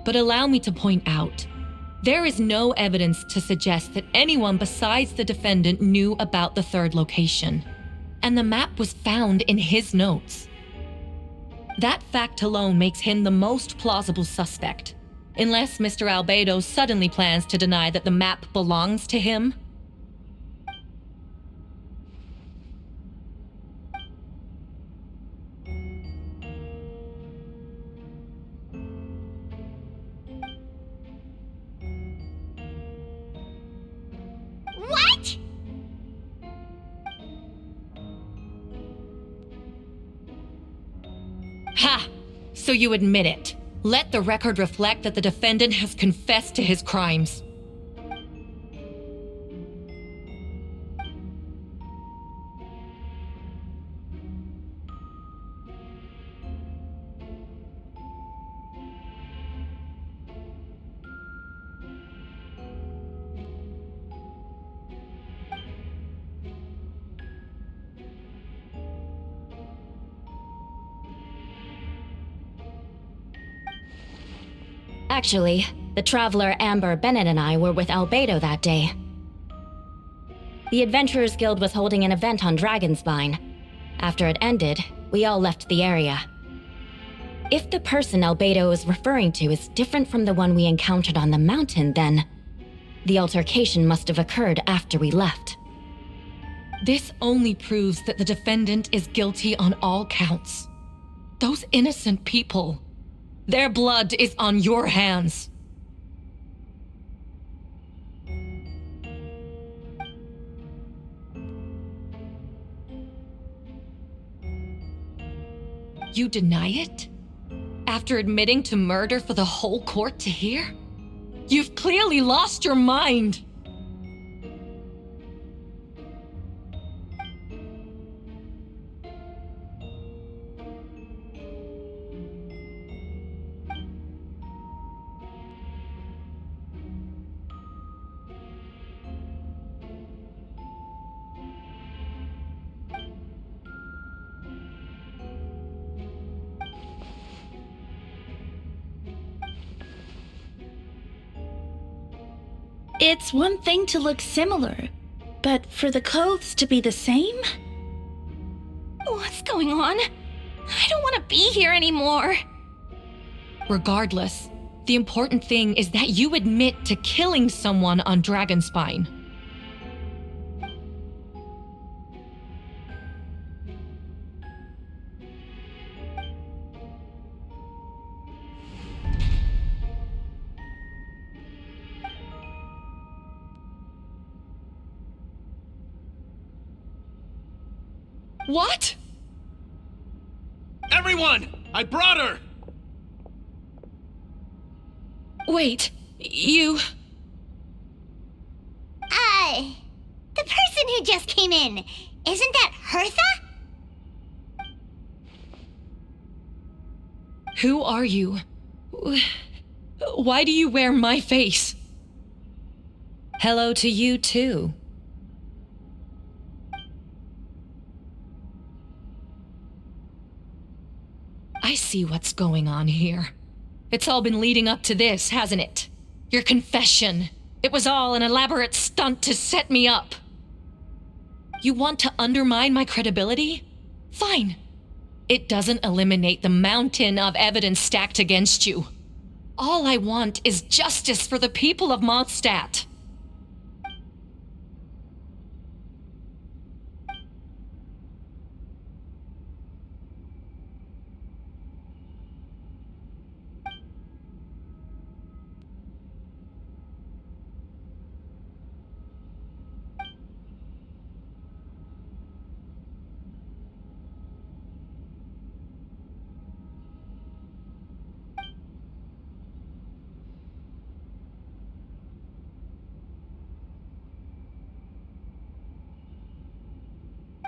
but allow me to point out, there is no evidence to suggest that anyone besides the defendant knew about the third location, and the map was found in his notes. That fact alone makes him the most plausible suspect, unless Mr. Albedo suddenly plans to deny that the map belongs to him. What? Ha! So you admit it. Let the record reflect that the defendant has confessed to his crimes. Actually, the traveler Amber Bennett and I were with Albedo that day. The Adventurers Guild was holding an event on Dragonspine. After it ended, we all left the area. If the person Albedo is referring to is different from the one we encountered on the mountain, then the altercation must have occurred after we left. This only proves that the defendant is guilty on all counts. Those innocent people, their blood is on your hands. You deny it? After admitting to murder for the whole court to hear? You've clearly lost your mind! It's one thing to look similar, but for the clothes to be the same? What's going on? I don't want to be here anymore. Regardless, the important thing is that you admit to killing someone on Dragonspine. What? Everyone! I brought her! Wait, you... The person who just came in, isn't that Hertha? Who are you? Why do you wear my face? Hello to you too. I see what's going on here. It's all been leading up to this, hasn't it? Your confession. It was all an elaborate stunt to set me up. You want to undermine my credibility? Fine. It doesn't eliminate the mountain of evidence stacked against you. All I want is justice for the people of Mondstadt.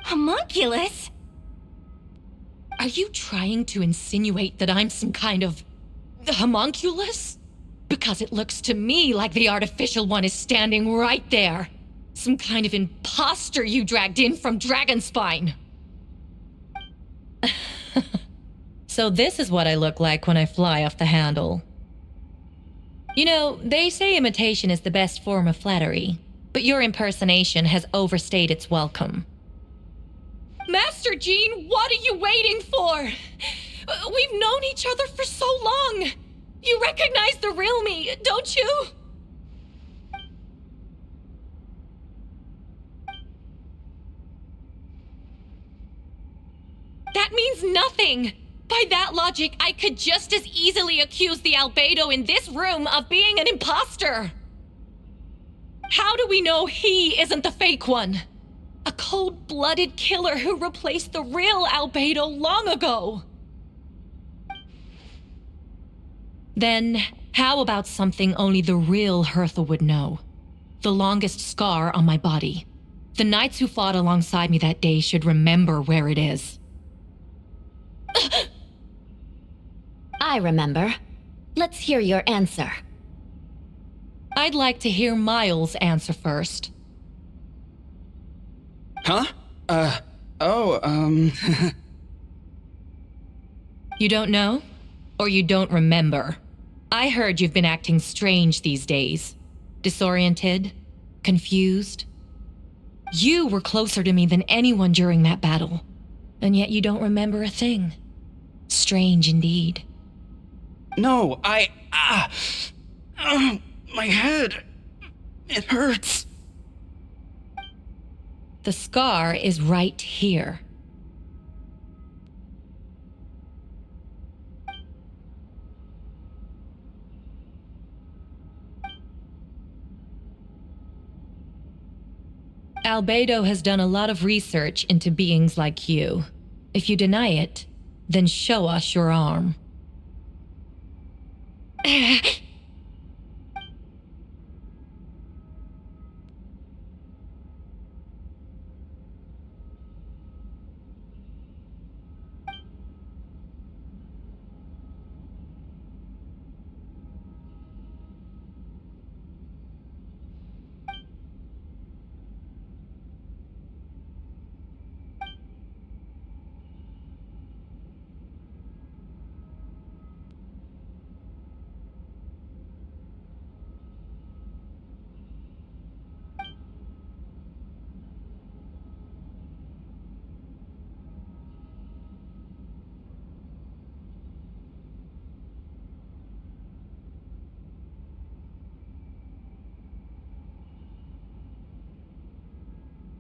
Homunculus? Are you trying to insinuate that I'm some kind of homunculus? Because it looks to me like the artificial one is standing right there. Some kind of imposter you dragged in from Dragonspine. So this is what I look like when I fly off the handle. You know, they say imitation is the best form of flattery, but your impersonation has overstayed its welcome. Master Jean, what are you waiting for? We've known each other for so long. You recognize the real me, don't you? That means nothing. By that logic, I could just as easily accuse the albedo in this room of being an imposter. How do we know he isn't the fake one? A cold-blooded killer who replaced the real albedo long ago. Then, how about something only the real Hertha would know? The longest scar on my body. The knights who fought alongside me that day should remember where it is. I remember. Let's hear your answer. I'd like to hear Miles' answer first. Huh? You don't know? Or you don't remember? I heard you've been acting strange these days. Disoriented? Confused? You were closer to me than anyone during that battle. And yet you don't remember a thing. Strange indeed. No, my head. It hurts. The scar is right here. Albedo has done a lot of research into beings like you. If you deny it, then show us your arm.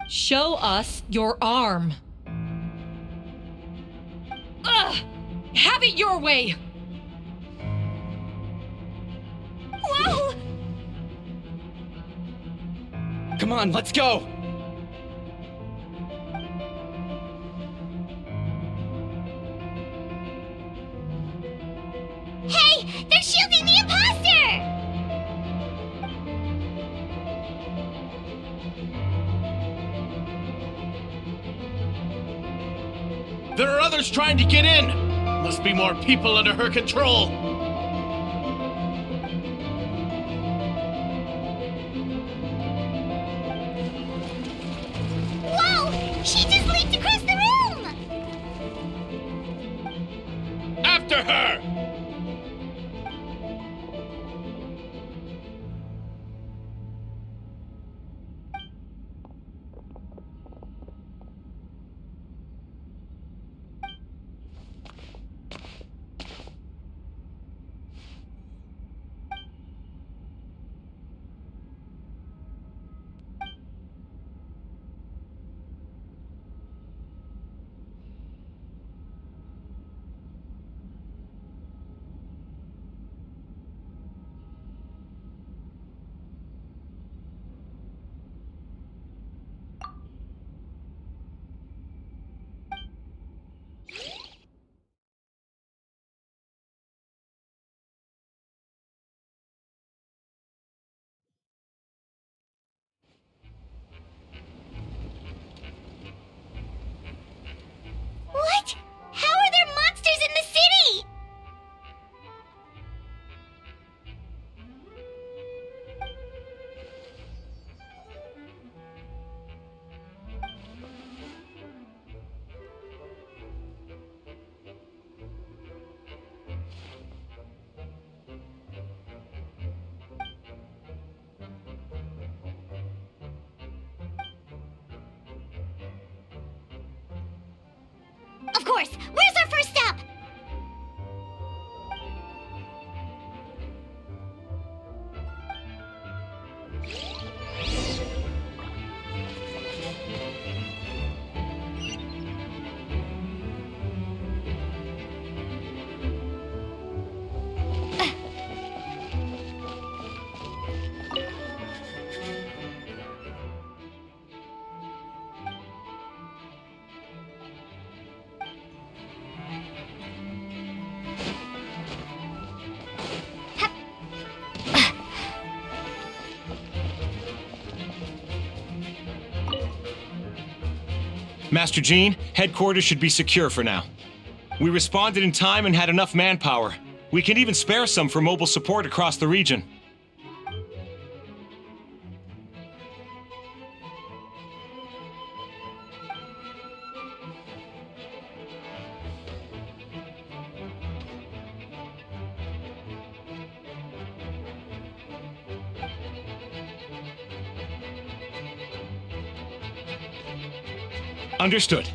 Show us your arm. Ugh! Have it your way! Whoa! Come on, let's go! Hey! They're shielding the imposter! There are others trying to get in! Must be more people under her control! Whoa! She just leaped across the room! After her! course. Where's our first stop? Master Jean, headquarters should be secure for now. We responded in time and had enough manpower. We can even spare some for mobile support across the region. Understood.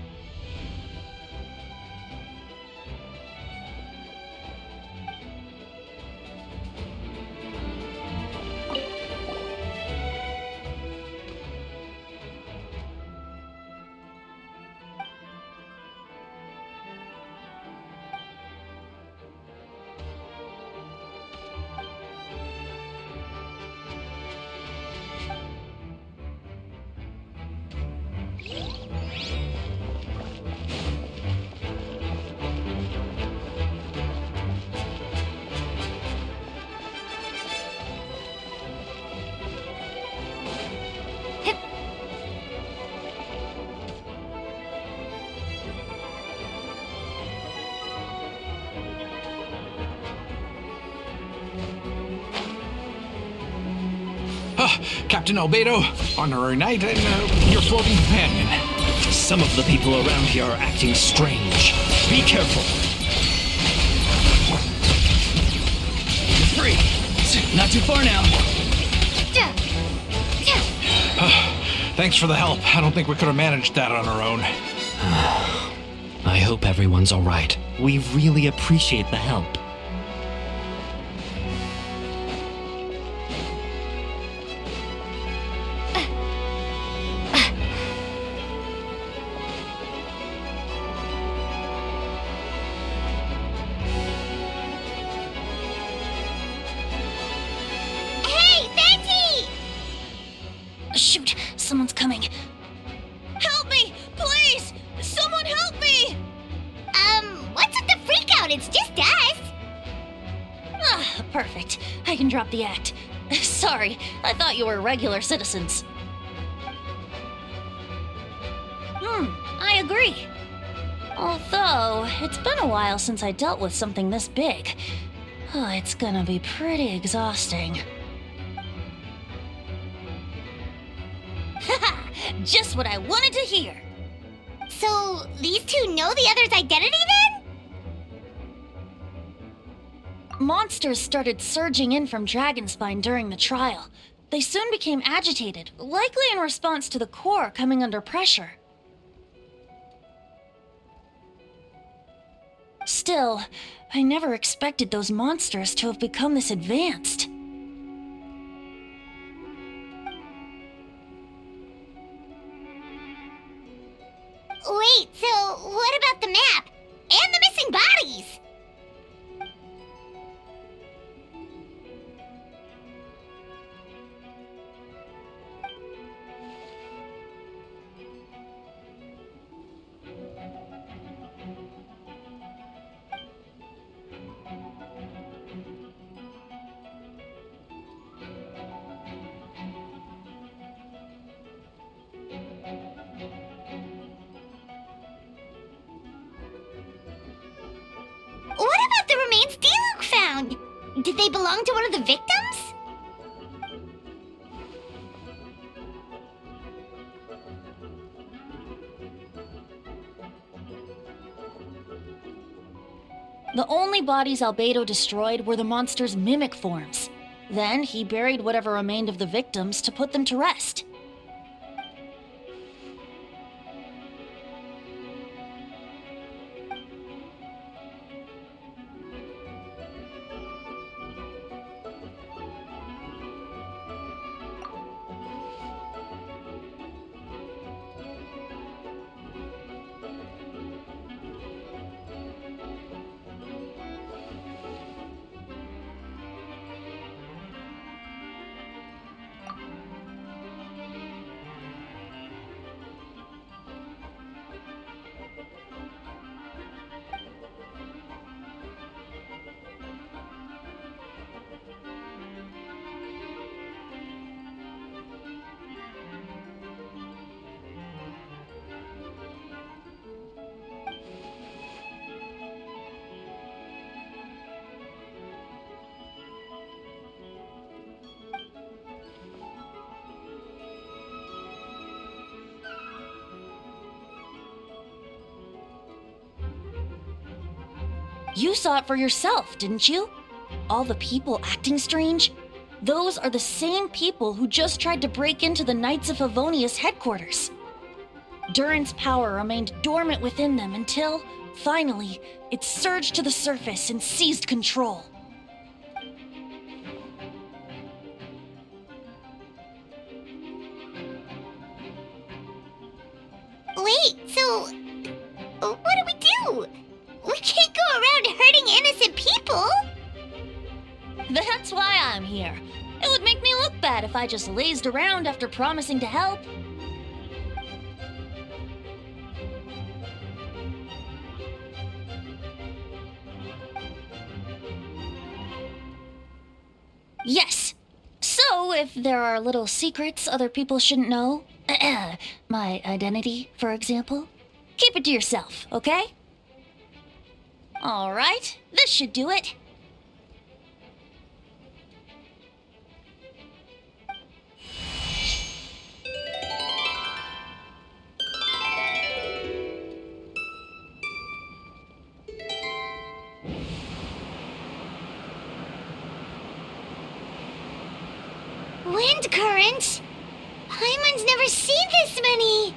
Captain Albedo, honorary knight, and your floating companion. Some of the people around here are acting strange. Be careful. You're free. Not too far now. Thanks for the help. I don't think we could have managed that on our own. I hope everyone's all right. We really appreciate the help. Shoot, someone's coming. Help me, please! Someone help me! What's with the freak out? It's just us. Ah, perfect. I can drop the act. Sorry, I thought you were regular citizens. I agree. Although, it's been a while since I dealt with something this big. Oh, it's gonna be pretty exhausting. Haha! Just what I wanted to hear! So, these two know the other's identity then? Monsters started surging in from Dragonspine during the trial. They soon became agitated, likely in response to the core coming under pressure. Still, I never expected those monsters to have become this advanced. Wait, so what about the map? And the missing bodies? What about the remains Diluc found? Did they belong to one of the victims? The only bodies Albedo destroyed were the monster's mimic forms. Then he buried whatever remained of the victims to put them to rest. You saw it for yourself, didn't you? All the people acting strange? Those are the same people who just tried to break into the Knights of Favonius headquarters. Durin's power remained dormant within them until, finally, it surged to the surface and seized control. Wait, so what do we do? We can't go around hurting innocent people. That's why I'm here. It would make me look bad if I just lazed around after promising to help. Yes. So, if there are little secrets other people shouldn't know, my identity, for example, keep it to yourself, okay? All right, this should do it. Wind currents? Paimon's never seen this many!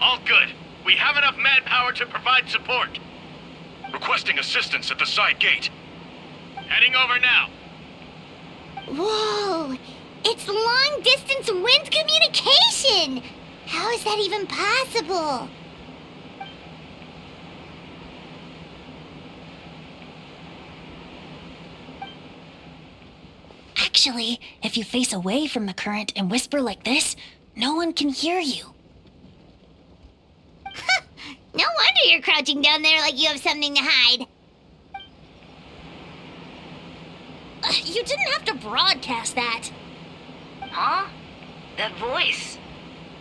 All good. We have enough manpower to provide support. Requesting assistance at the side gate. Heading over now. Whoa! It's long-distance wind communication! How is that even possible? Actually, if you face away from the current and whisper like this, no one can hear you. No wonder you're crouching down there like you have something to hide. You didn't have to broadcast that. Huh? That voice.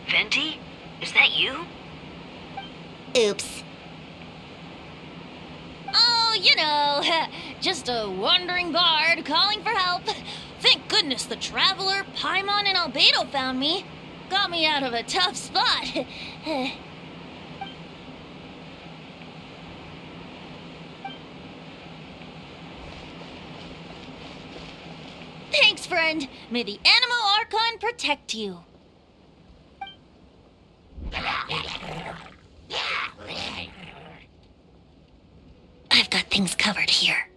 Venti? Is that you? Oops. Oh, you know, just a wandering bard calling for help. Thank goodness the Traveler, Paimon, and Albedo found me. Got me out of a tough spot. Thanks, friend. May the Animo Archon protect you. I've got things covered here.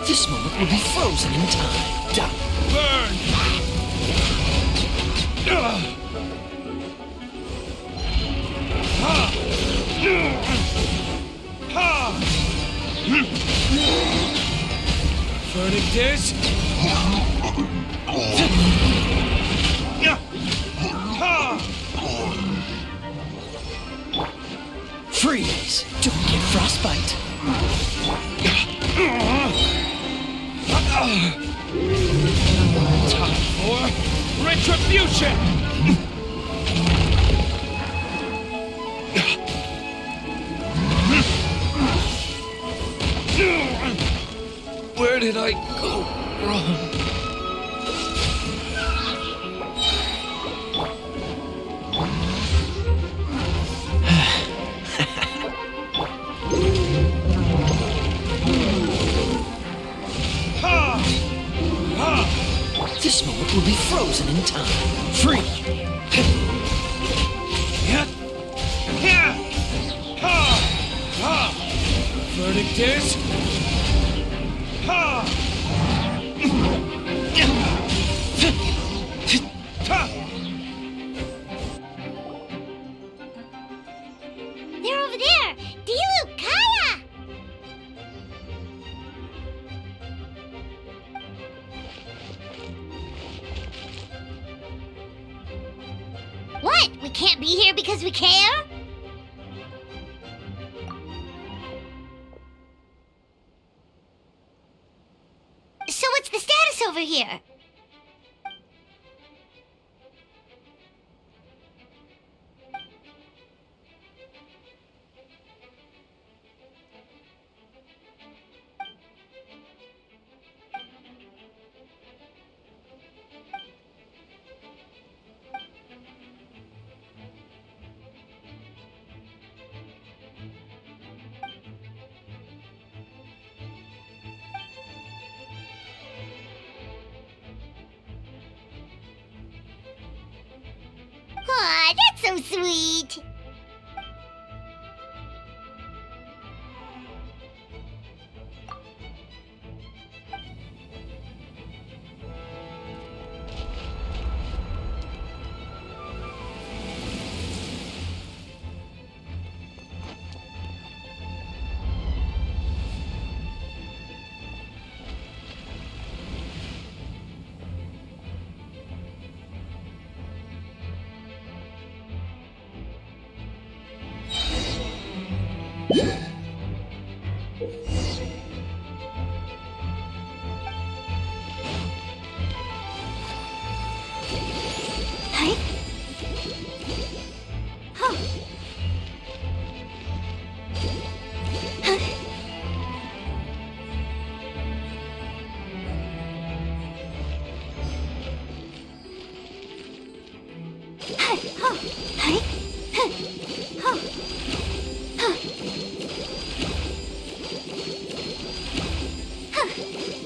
This moment will be frozen in time. Burn! Verdict is... Freeze! Don't get frostbite. Time for retribution! Where did I go wrong? This moment will be frozen in time. Free! Verdict is... They're over there! Dilu, Kaya! What? We can't be here because we care? So what's the status over here? Aw, that's so sweet!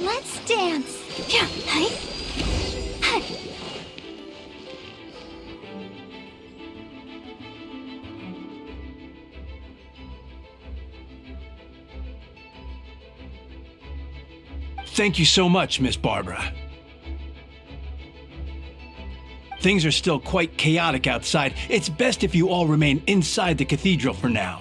Let's dance. Yeah. Thank you so much, Miss Barbara. Things are still quite chaotic outside. It's best if you all remain inside the cathedral for now.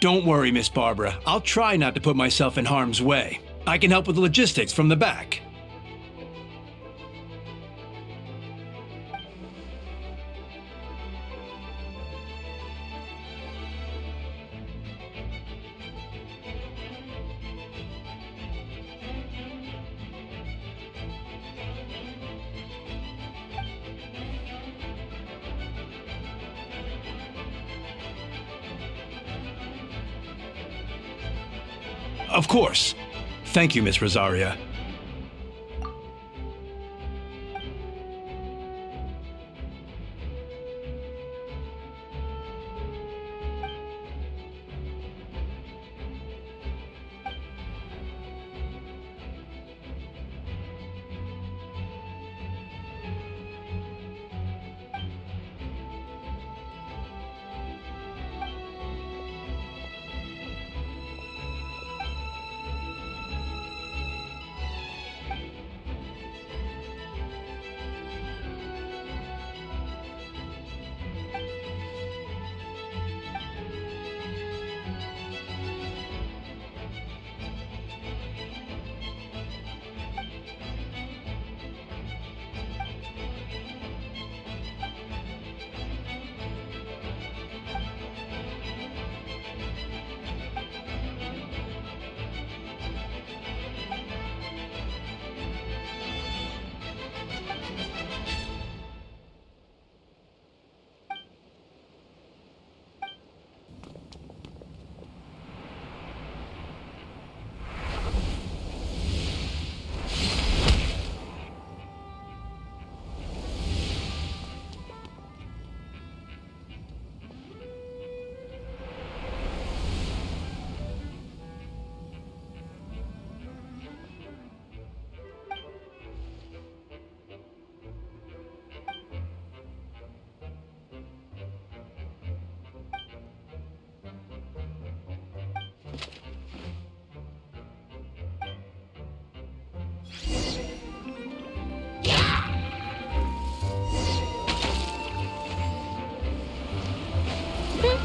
Don't worry, Miss Barbara. I'll try not to put myself in harm's way. I can help with the logistics from the back. Of course. Thank you, Miss Rosaria.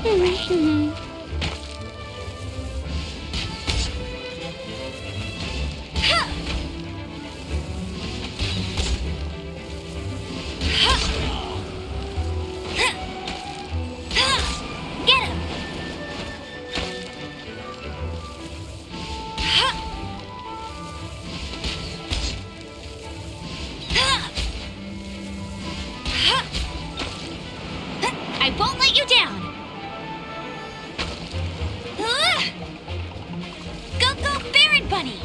Get him! I won't let you down! Go, go, Baron Bunny!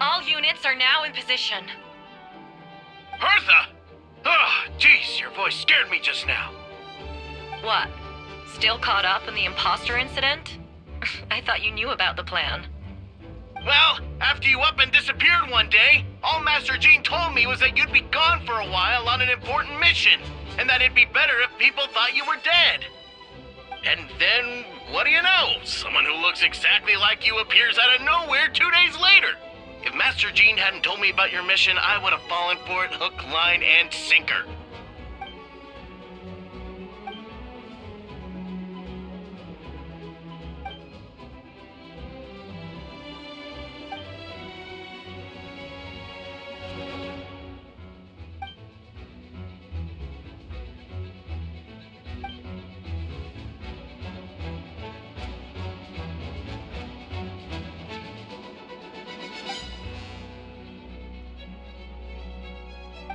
All units are now in position. Hertha! Ah, jeez, your voice scared me just now. What? Still caught up in the imposter incident? I thought you knew about the plan. Well, after you up and disappeared one day, all Master Jean told me was that you'd be gone for a while on an important mission, and that it'd be better if people thought you were dead. And then, what do you know? Someone who looks exactly like you appears out of nowhere 2 days later. If Master Jean hadn't told me about your mission, I would have fallen for it hook, line, and sinker.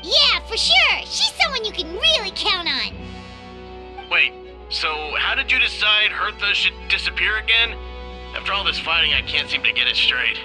Yeah, for sure! She's someone you can really count on! Wait, so how did you decide Hertha should disappear again? After all this fighting, I can't seem to get it straight.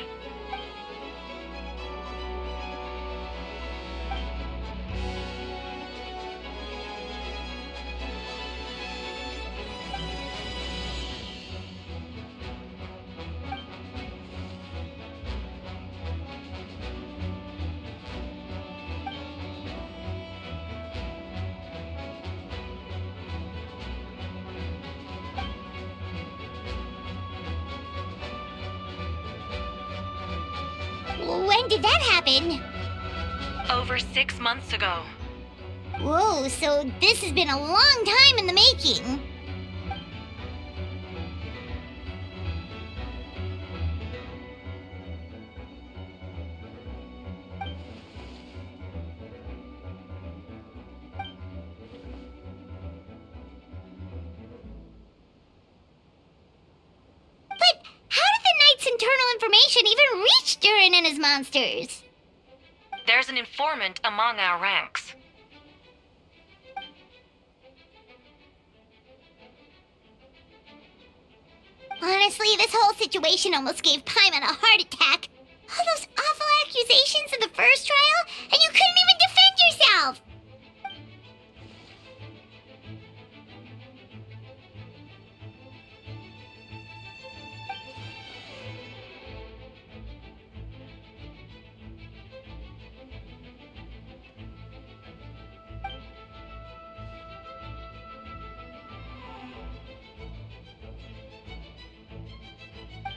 When did that happen? Over 6 months ago. Whoa, so this has been a long time in the making. But how did the Knight's internal information even reach Durin and his monsters? There's an informant among our ranks. Honestly, this whole situation almost gave Paimon a heart attack. All those awful accusations in the first trial, and you couldn't even defend yourself!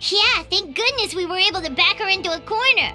Yeah, thank goodness we were able to back her into a corner.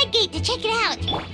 side gate to check it out.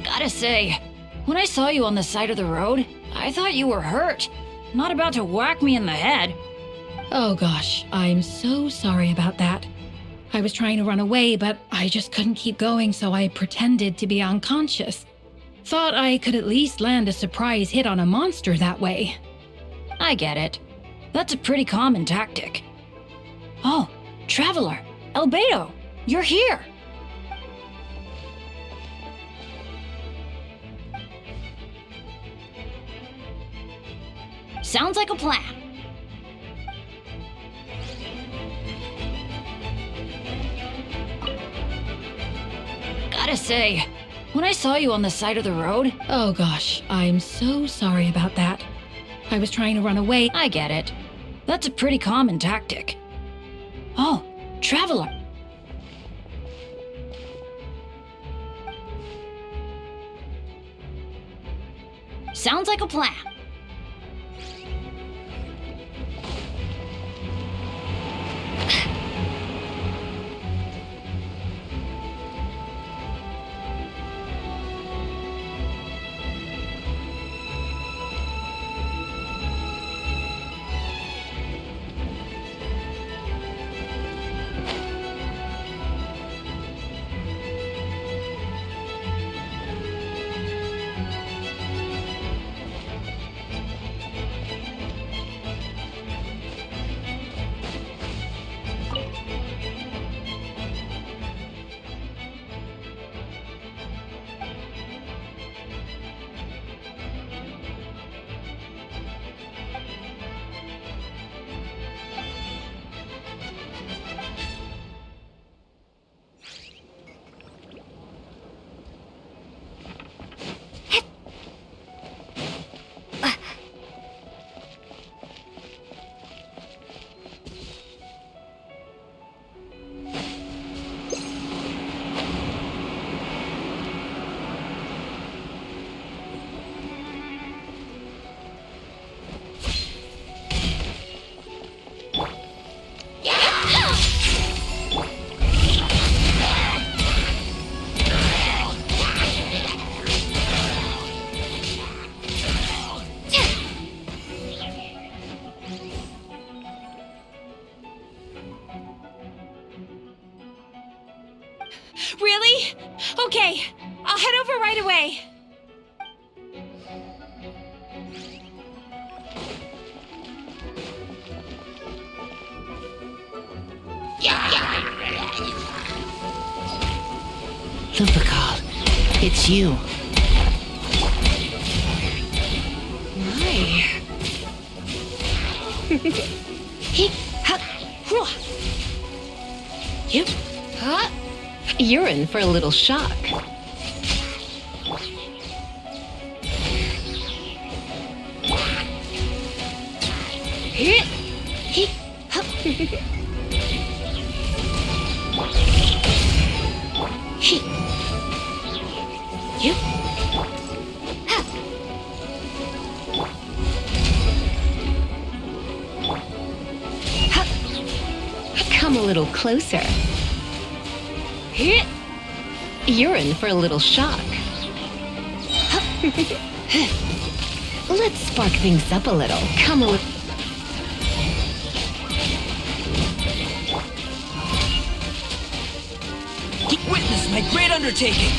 Gotta say, when I saw you on the side of the road, I thought you were hurt. Not about to whack me in the head. Oh gosh, I'm so sorry about that. I was trying to run away, but I just couldn't keep going, so I pretended to be unconscious. Thought I could at least land a surprise hit on a monster that way. I get it. That's a pretty common tactic. Oh, Traveler, Albedo, you're here. Sounds like a plan. Gotta say, when I saw you on the side of the road... Oh gosh, I'm so sorry about that. I was trying to run away. I get it. That's a pretty common tactic. Oh, Traveler. Sounds like a plan. Really? Okay, I'll head over right away. Lupercal, it's you. My. Yep. Huh? You're in for a little shock. Come a little closer. You're in for a little shock. Let's spark things up a little. Come a little. Witness my great undertaking.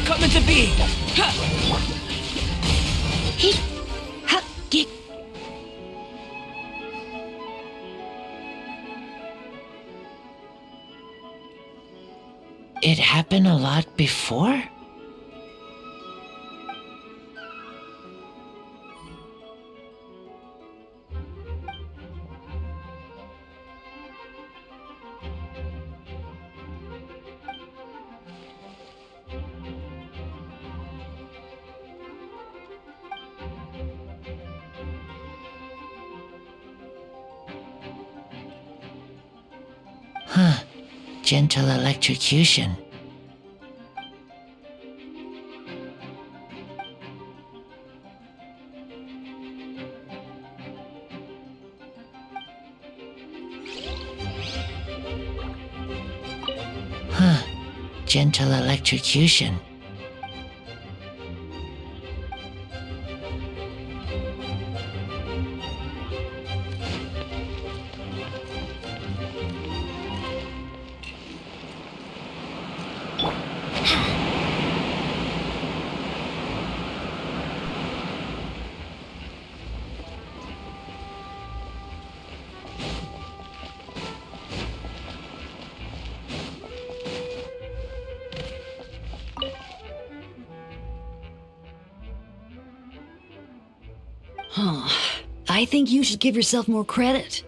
Come into being. It happened a lot before? gentle electrocution. Huh. Gentle electrocution. Huh. I think you should give yourself more credit.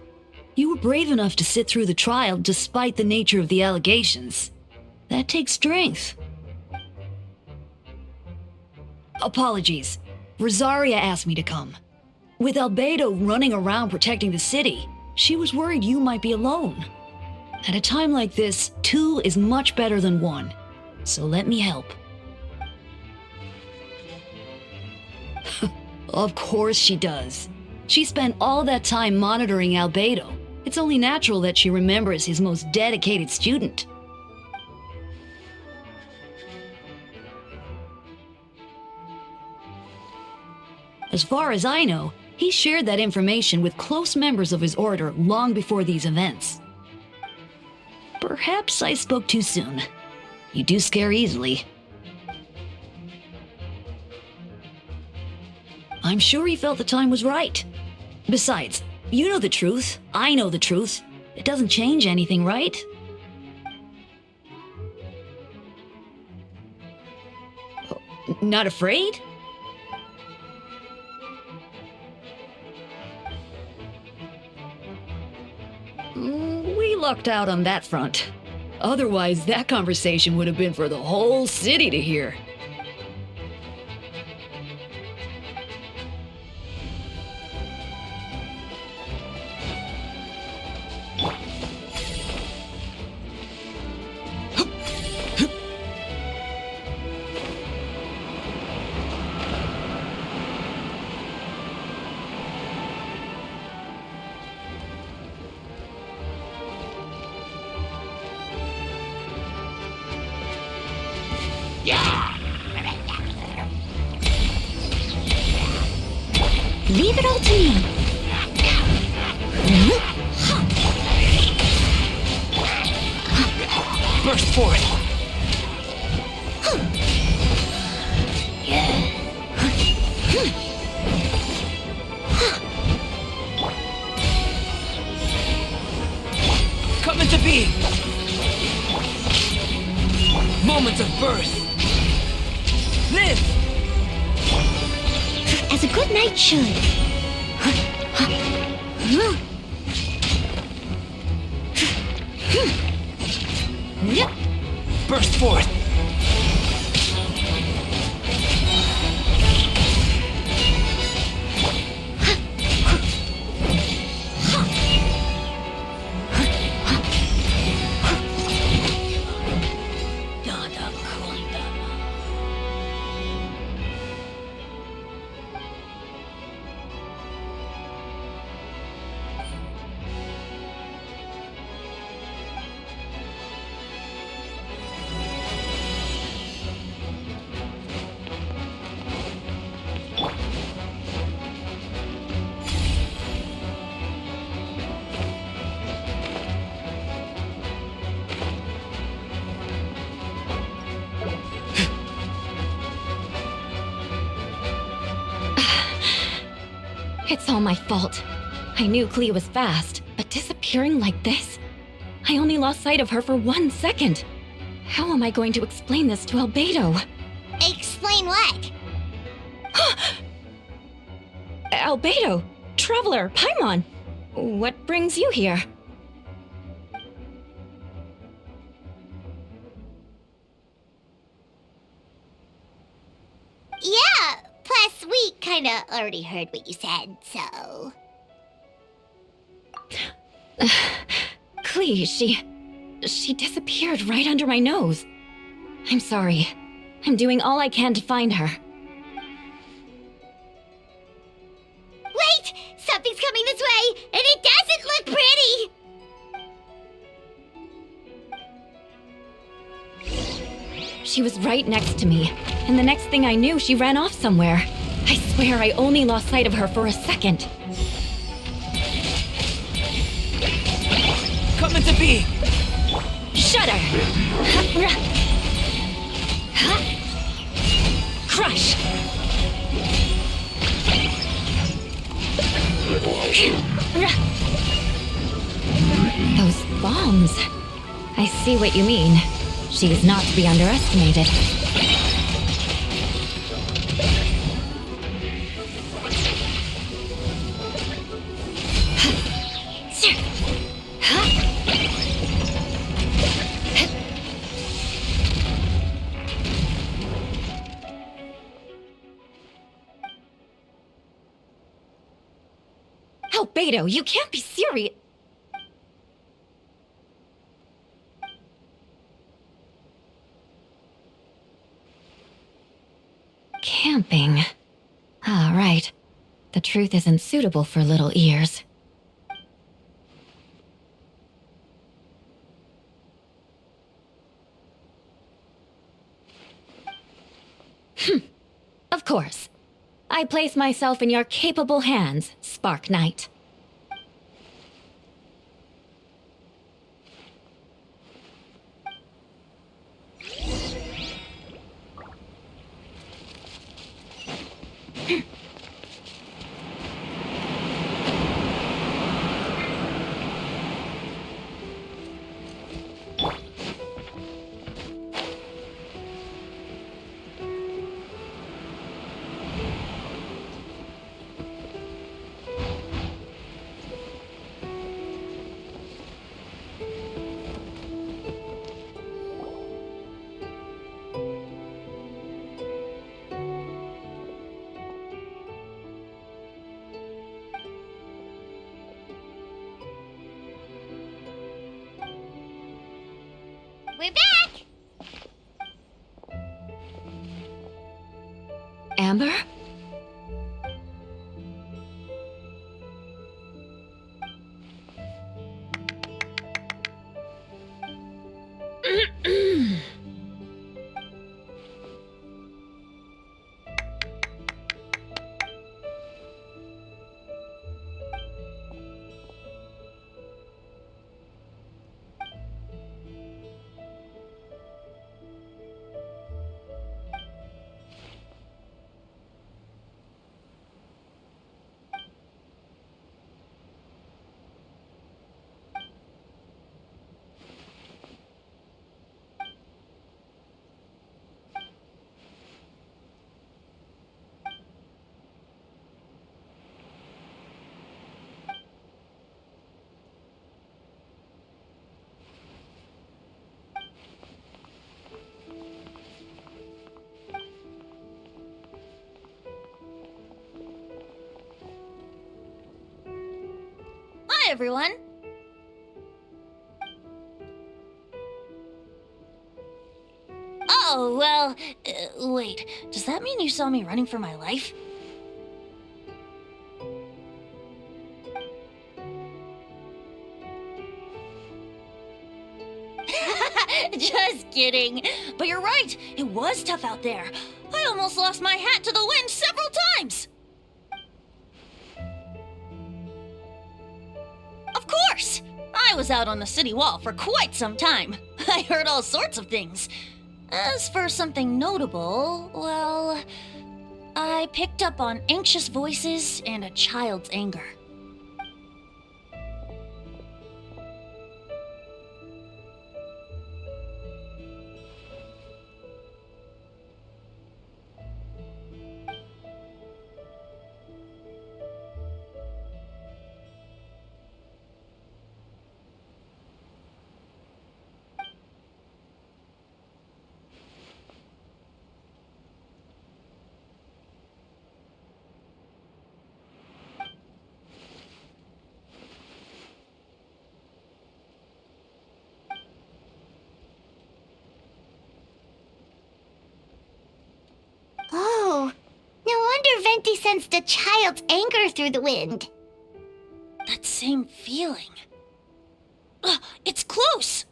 You were brave enough to sit through the trial despite the nature of the allegations. That takes strength. Apologies. Rosaria asked me to come. With Albedo running around protecting the city, she was worried you might be alone. At a time like this, 2 is much better than 1. So let me help. Of course she does. She spent all that time monitoring Albedo. It's only natural that she remembers his most dedicated student. As far as I know, he shared that information with close members of his order long before these events. Perhaps I spoke too soon. You do scare easily. I'm sure he felt the time was right. Besides, you know the truth, I know the truth. It doesn't change anything, right? Not afraid? We lucked out on that front. Otherwise, that conversation would have been for the whole city to hear. Leave it all to me. Burst forth. Come into being. Moments of birth. Live. As a good knight should. Burst forth. It's all my fault. I knew Clea was fast, but disappearing like this? I only lost sight of her for 1 second. How am I going to explain this to Albedo? Explain what? Albedo, Traveler, Paimon, what brings you here? Yeah, plus we kinda already heard what you said, so... Clea, She disappeared right under my nose. I'm sorry. I'm doing all I can to find her. Wait! Something's coming this way, and it doesn't look pretty! She was right next to me, and the next thing I knew, she ran off somewhere. I swear I only lost sight of her for a second. Come into being! Shudder! Crush! Those bombs. I see what you mean. She is not to be underestimated. Albedo, you can't be serious. Camping. Ah, right. The truth isn't suitable for little ears. Of course. I place myself in your capable hands, Spark Knight. We're back! Amber? Hi, everyone. Oh, well, wait. Does that mean you saw me running for my life? Just kidding. But you're right. It was tough out there. I almost lost my hat to the wind several times. Of course! I was out on the city wall for quite some time. I heard all sorts of things. As for something notable, well, I picked up on anxious voices and a child's anger. Venti sensed a child's anger through the wind. That same feeling. It's close!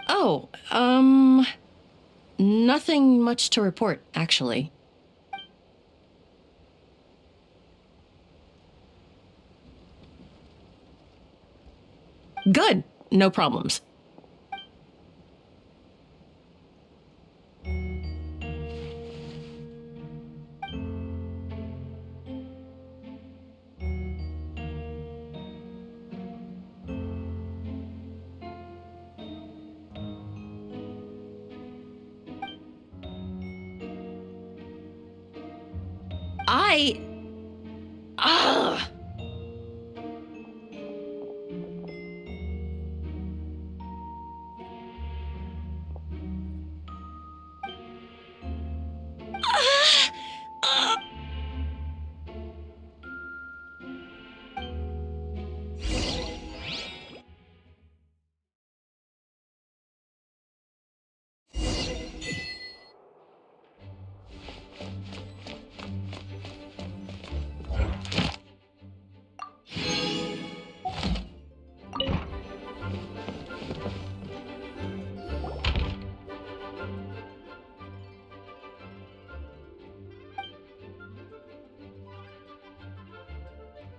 Oh, nothing much to report, actually. Good. No problems. Ah!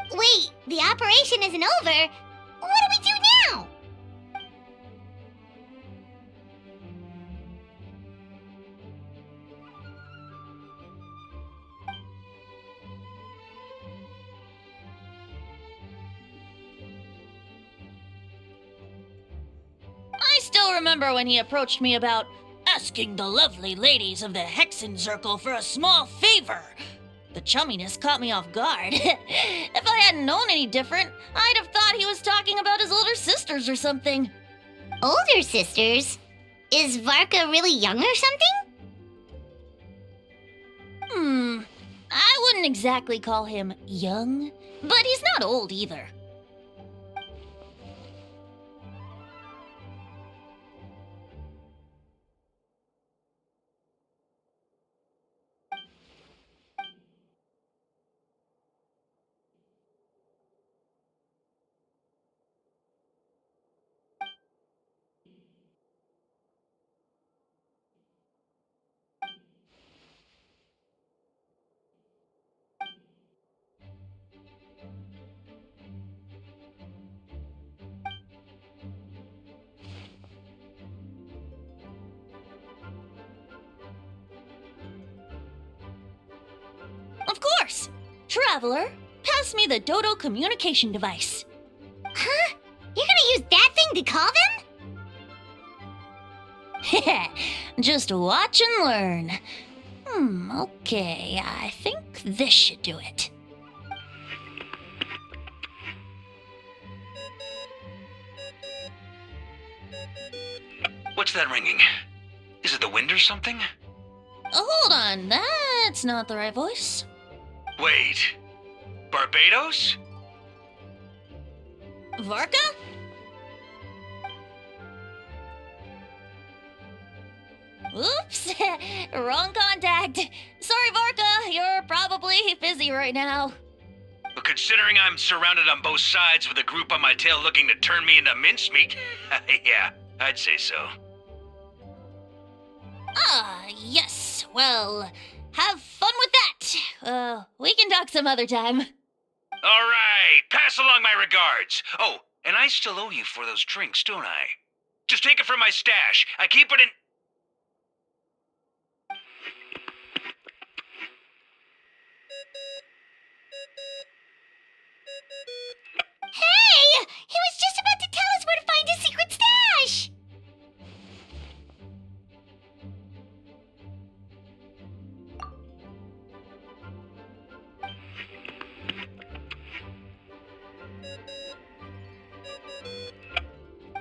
Wait, the operation isn't over. What do we do now? I still remember when he approached me about asking the lovely ladies of the Hexen Circle for a small favor. The chumminess caught me off guard. If I hadn't known any different, I'd have thought he was talking about his older sisters or something. Older sisters? Is Varka really young or something? I wouldn't exactly call him young, but he's not old either. Of course! Traveler, pass me the Dodo communication device. Huh? You're gonna use that thing to call them? Just watch and learn. Okay, I think this should do it. What's that ringing? Is it the wind or something? Hold on, that's not the right voice. Wait. Barbados? Varka? Oops, wrong contact. Sorry, Varka, you're probably busy right now. But considering I'm surrounded on both sides with a group on my tail looking to turn me into mincemeat, yeah, I'd say so. Yes. Well, have fun with that. We can talk some other time. All right, pass along my regards. Oh, and I still owe you for those drinks, don't I? Just take it from my stash. I keep it in... Hey! He was just about to tell us where to find his secret stash!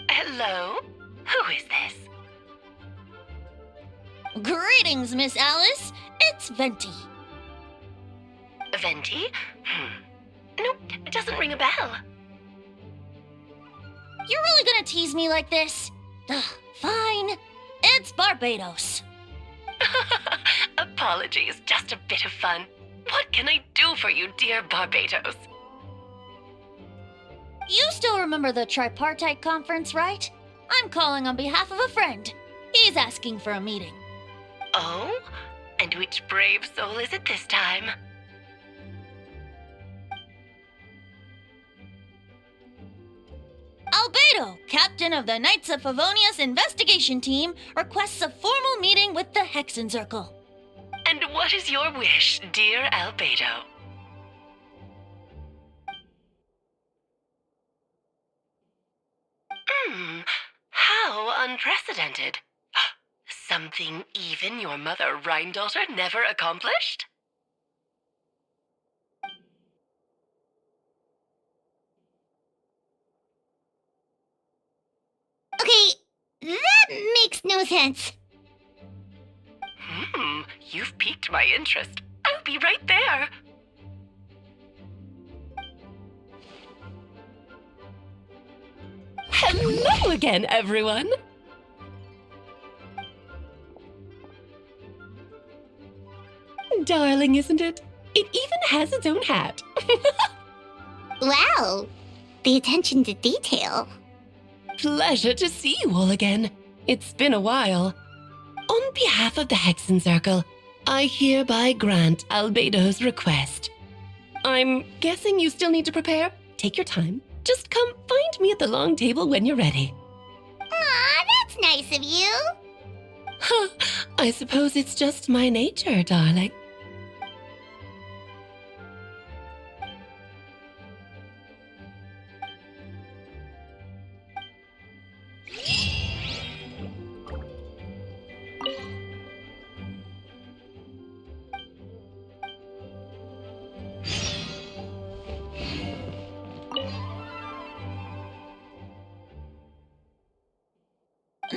Hello? Who is this? Greetings, Miss Alice. It's Venti. Venti? Nope, it doesn't ring a bell. You're really gonna tease me like this? Ugh, fine. It's Barbados. Apologies, just a bit of fun. What can I do for you, dear Barbados? You still remember the tripartite conference, right? I'm calling on behalf of a friend. He's asking for a meeting. Oh? And which brave soul is it this time? Albedo, captain of the Knights of Favonius investigation team, requests a formal meeting with the Hexencircle. And what is your wish, dear Albedo? How unprecedented. Something even your mother Rhine-daughter never accomplished? Okay, that makes no sense. You've piqued my interest. I'll be right there. Hello again, everyone! Darling, isn't it? It even has its own hat. Wow, the attention to detail. Pleasure to see you all again. It's been a while. On behalf of the Hexencircle, I hereby grant Albedo's request. I'm guessing you still need to prepare? Take your time. Just come find me at the long table when you're ready. Aw, that's nice of you. Huh, I suppose it's just my nature, darling.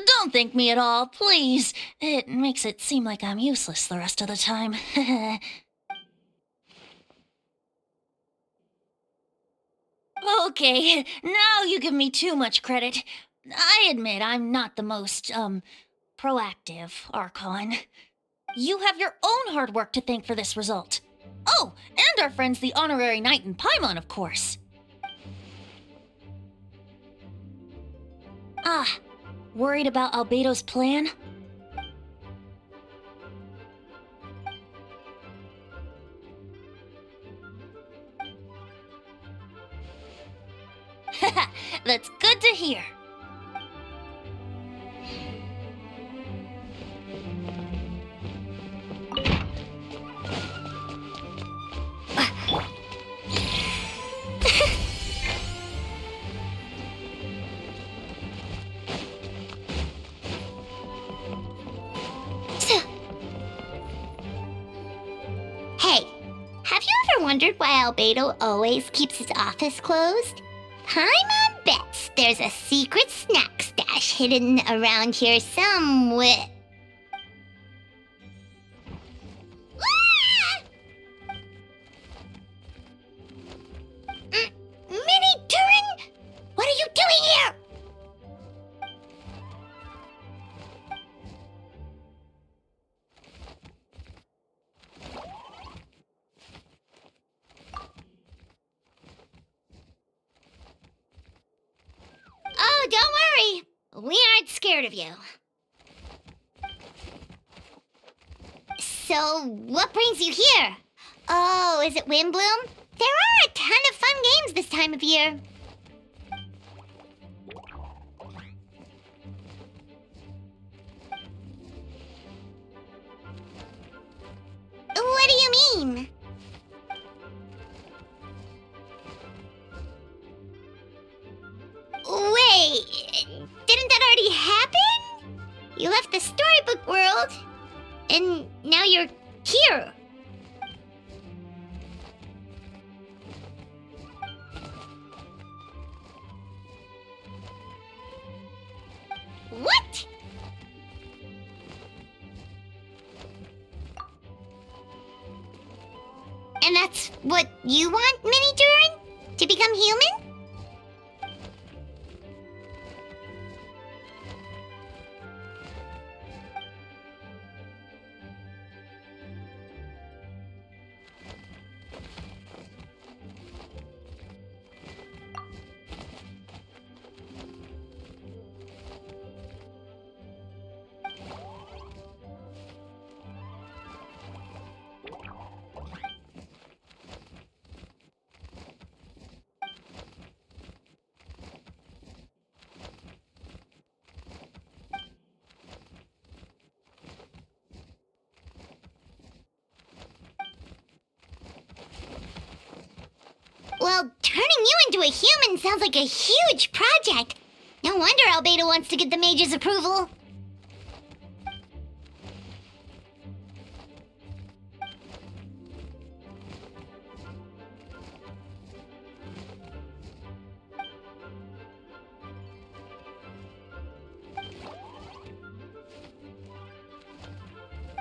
Don't thank me at all, please. It makes it seem like I'm useless the rest of the time. Okay, now you give me too much credit. I admit I'm not the most, proactive Archon. You have your own hard work to thank for this result. Oh, and our friends the Honorary Knight and Paimon, of course. Ah, worried about Albedo's plan? That's good to hear. Hey, have you ever wondered why Albedo always keeps his office closed? Paimon bets there's a secret snack stash hidden around here somewhere. Ah! Mini Turin? What are you doing here? Oh, don't worry. We aren't scared of you. So, what brings you here? Oh, is it Windbloom? There are a ton of fun games this time of year. What do you mean? Wait, didn't that already happen? You left the storybook world, and now you're here. What? And that's what you want, Mini Durin? To become human? Well, turning you into a human sounds like a huge project. No wonder Albedo wants to get the mage's approval.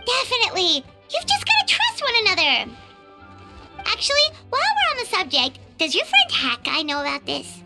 Definitely! You've just gotta trust one another! Actually, while we're on the subject, does your friend Hack Guy know about this?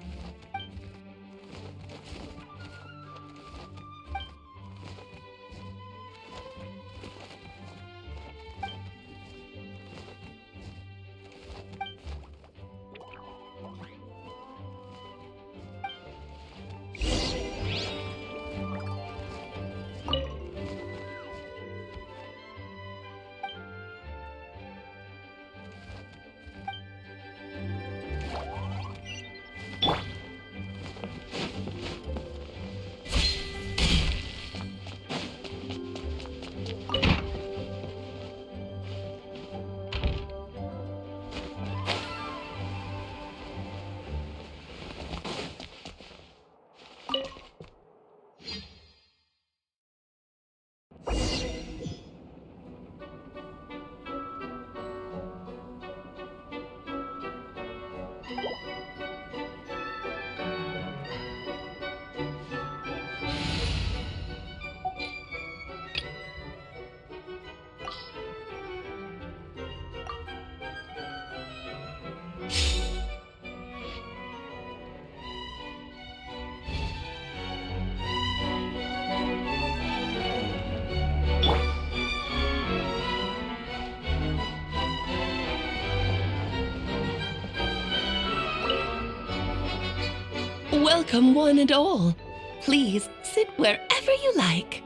Welcome, one and all. Please sit wherever you like.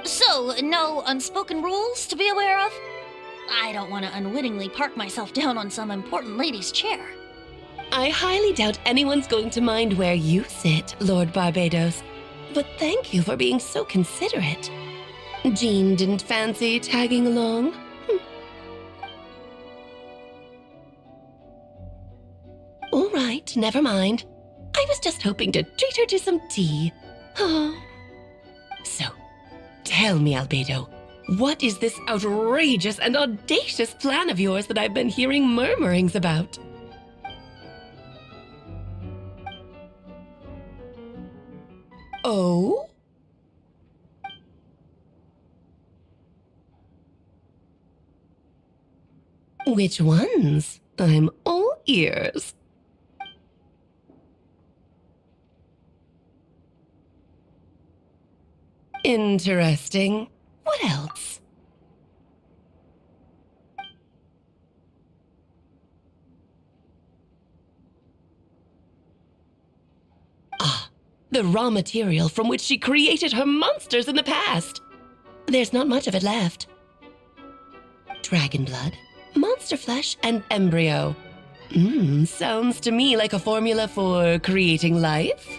So, no unspoken rules to be aware of? I don't want to unwittingly park myself down on some important lady's chair. I highly doubt anyone's going to mind where you sit, Lord Barbados. But thank you for being so considerate. Jean didn't fancy tagging along? All right, never mind. I was just hoping to treat her to some tea. So, tell me, Albedo, what is this outrageous and audacious plan of yours that I've been hearing murmurings about? Oh? Which ones? I'm all ears. Interesting. What else? Ah, the raw material from which she created her monsters in the past. There's not much of it left. Dragon blood, monster flesh, and embryo. Sounds to me like a formula for creating life.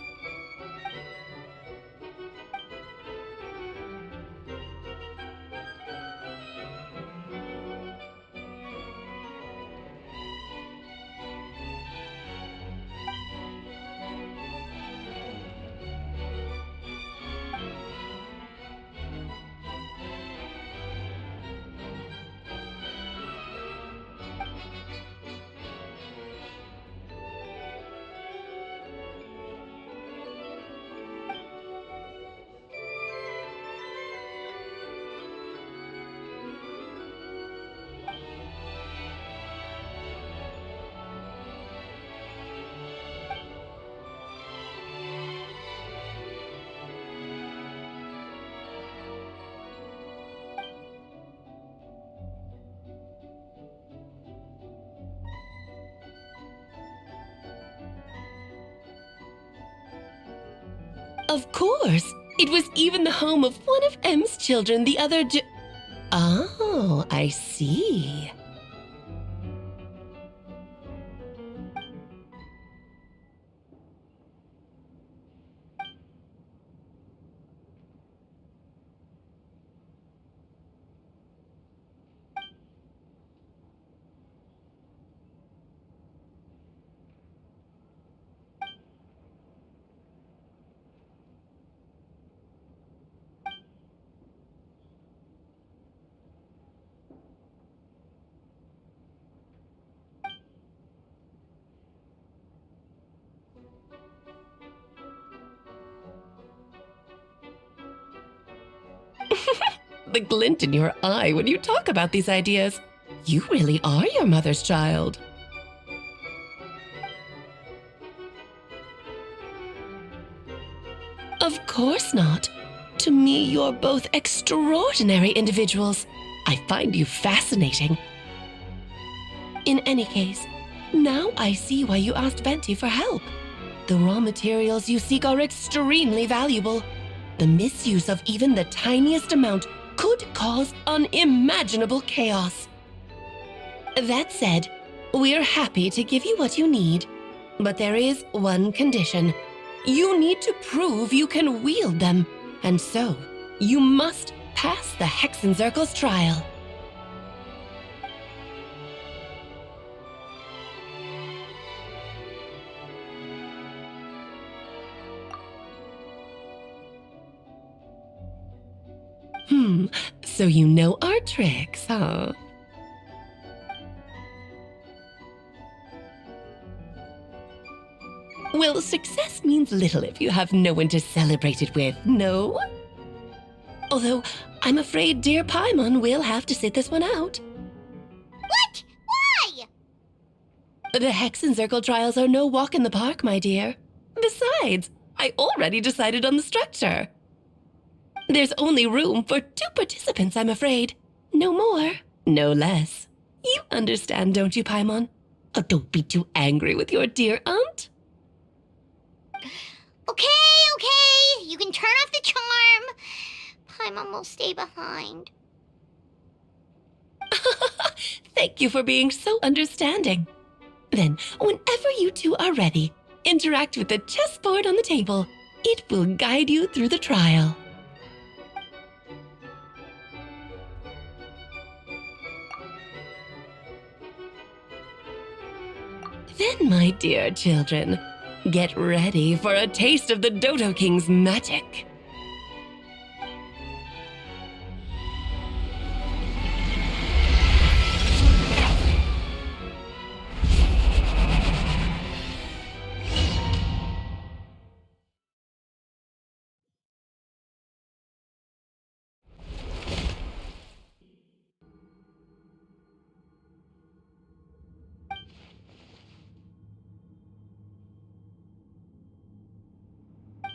Of course! It was even the home of one of M's children the other day. Oh, I see. the glint in your eye when you talk about these ideas. You really are your mother's child. Of course not. To me, you're both extraordinary individuals. I find you fascinating. In any case, now I see why you asked Venti for help. The raw materials you seek are extremely valuable. The misuse of even the tiniest amount could cause unimaginable chaos. That said, we're happy to give you what you need. But there is one condition. You need to prove you can wield them. And so, you must pass the Hexenzirkel's trial. So you know our tricks, huh? Well, success means little if you have no one to celebrate it with, no? Although, I'm afraid dear Paimon will have to sit this one out. What? Why? The Hexenzirkel trials are no walk in the park, my dear. Besides, I already decided on the structure. There's only room for 2 participants, I'm afraid. No more, no less. You understand, don't you, Paimon? Oh, don't be too angry with your dear aunt. Okay. You can turn off the charm. Paimon will stay behind. Thank you for being so understanding. Then, whenever you two are ready, interact with the chessboard on the table. It will guide you through the trial. Then, my dear children, get ready for a taste of the Dodo King's magic.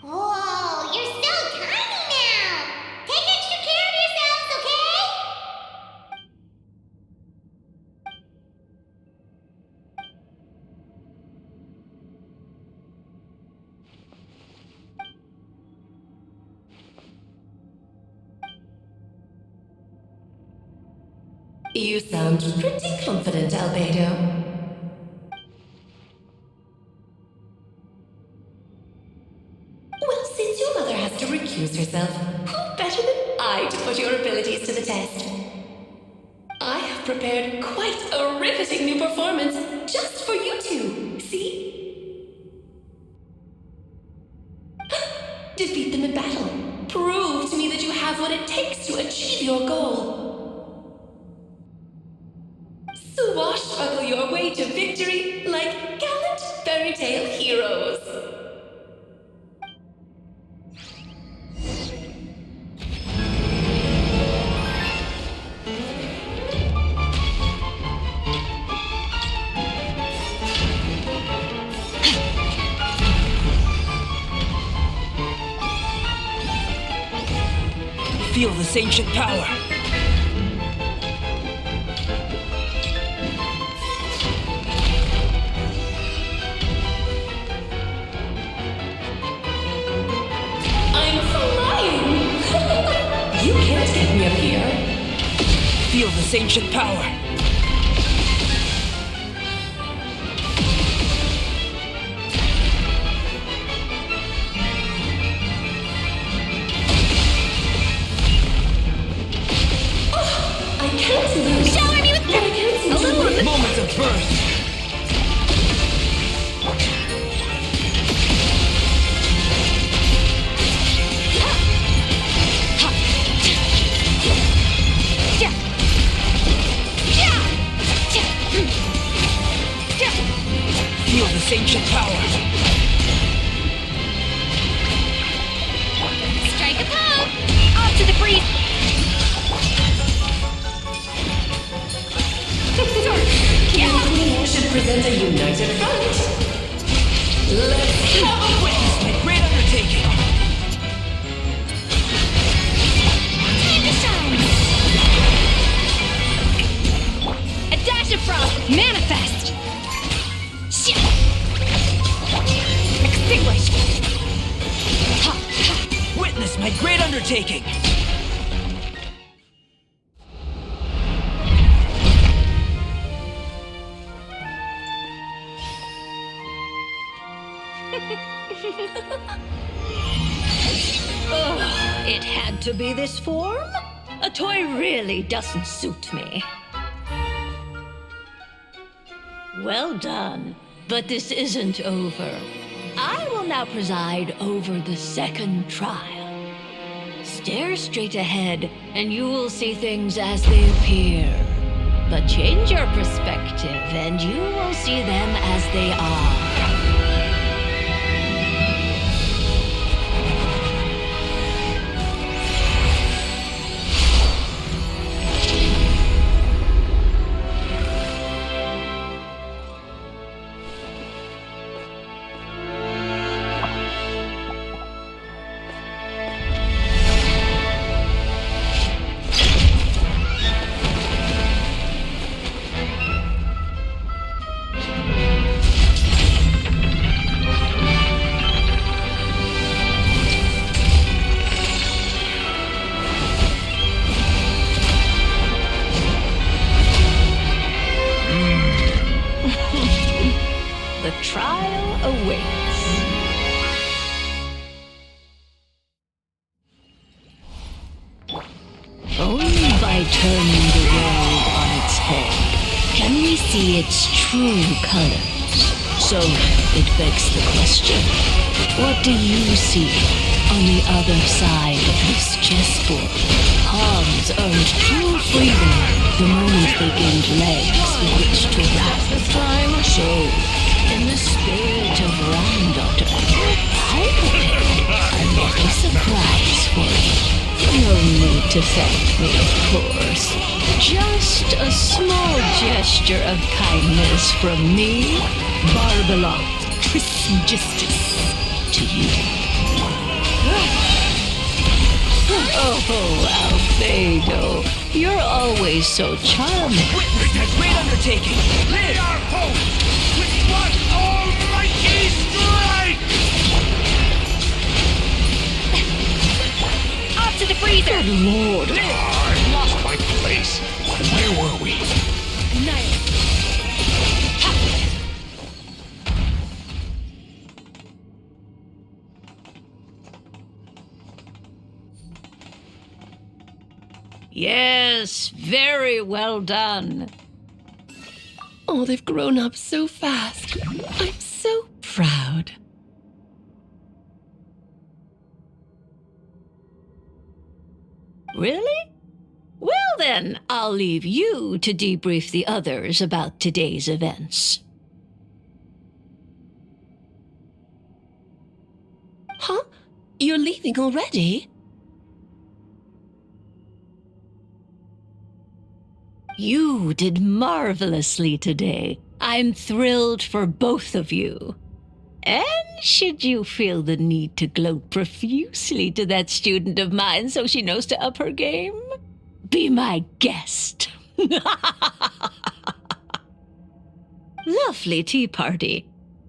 Whoa, you're so tiny now! Take extra care of yourselves, okay? You sound pretty confident, Albedo. Well, since your mother has to recuse herself, who better than I to put your abilities to the test? I have prepared quite a riveting new performance just for you two, see? Defeat them in battle. Prove to me that you have what it takes to achieve your goal. Swashbuckle your way to victory like gallant fairy tale heroes. Feel this ancient power. I'm flying! You can't get me up here. Feel this ancient power. I can't lose. Shower me with a Moments of burst. Feel this ancient power. Strike a pose! Off to the priest! You should present a united front. Let's have a witness my great undertaking. Time to shine! A dash of frost! Manifest! Shit! Extinguish! Witness my great undertaking. It had to be this form? A toy really doesn't suit me. Well done, but this isn't over. I will now preside over the second trial. Stare straight ahead, and you will see things as they appear. But change your perspective, and you will see them as they are. The trial awaits. Only by turning the world on its head can we see its true colors. So it begs the question, what do you see on the other side of this chessboard? Pawns earned true freedom the moment they gained legs with which to wrap the time. So, in the spirit of Granddaughter, I prepared a little surprise for you. No need to thank me, of course. Just a small gesture of kindness from me, Barbeloth Trismegistus, to you. Oh, Albedo, you're always so charming. Witness my great undertaking. Lead our foes with one almighty strike! Off to the freezer! Good lord! I lost my place. Where were we? Yes, very well done. Oh, they've grown up so fast. I'm so proud. Really? Well then, I'll leave you to debrief the others about today's events. Huh? You're leaving already? You did marvelously today. I'm thrilled for both of you. And should you feel the need to gloat profusely to that student of mine so she knows to up her game, be my guest. Lovely tea party.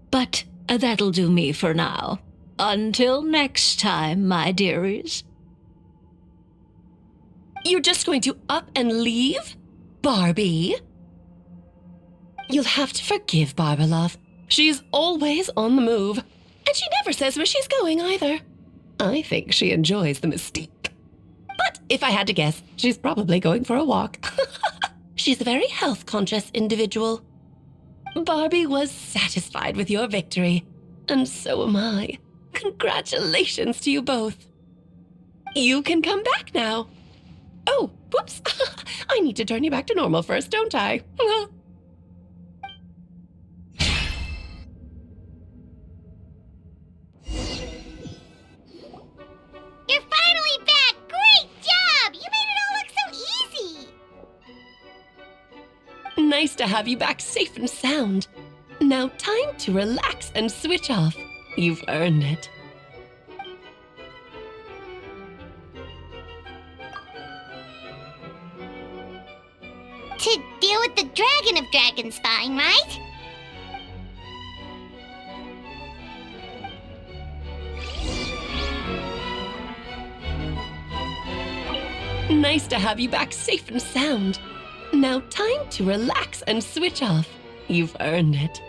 But that'll do me for now. Until next time, my dearies. You're just going to up and leave? Barbie? You'll have to forgive Barbeloth. She's always on the move. And she never says where she's going either. I think she enjoys the mystique. But if I had to guess, she's probably going for a walk. She's a very health-conscious individual. Barbie was satisfied with your victory. And so am I. Congratulations to you both. You can come back now. Oh, whoops. I need to turn you back to normal first, don't I? You're finally back! Great job! You made it all look so easy! Nice to have you back safe and sound. Now time to relax and switch off. You've earned it. To deal with the Dragon of Dragonspine, right? Nice to have you back safe and sound. Now time to relax and switch off. You've earned it.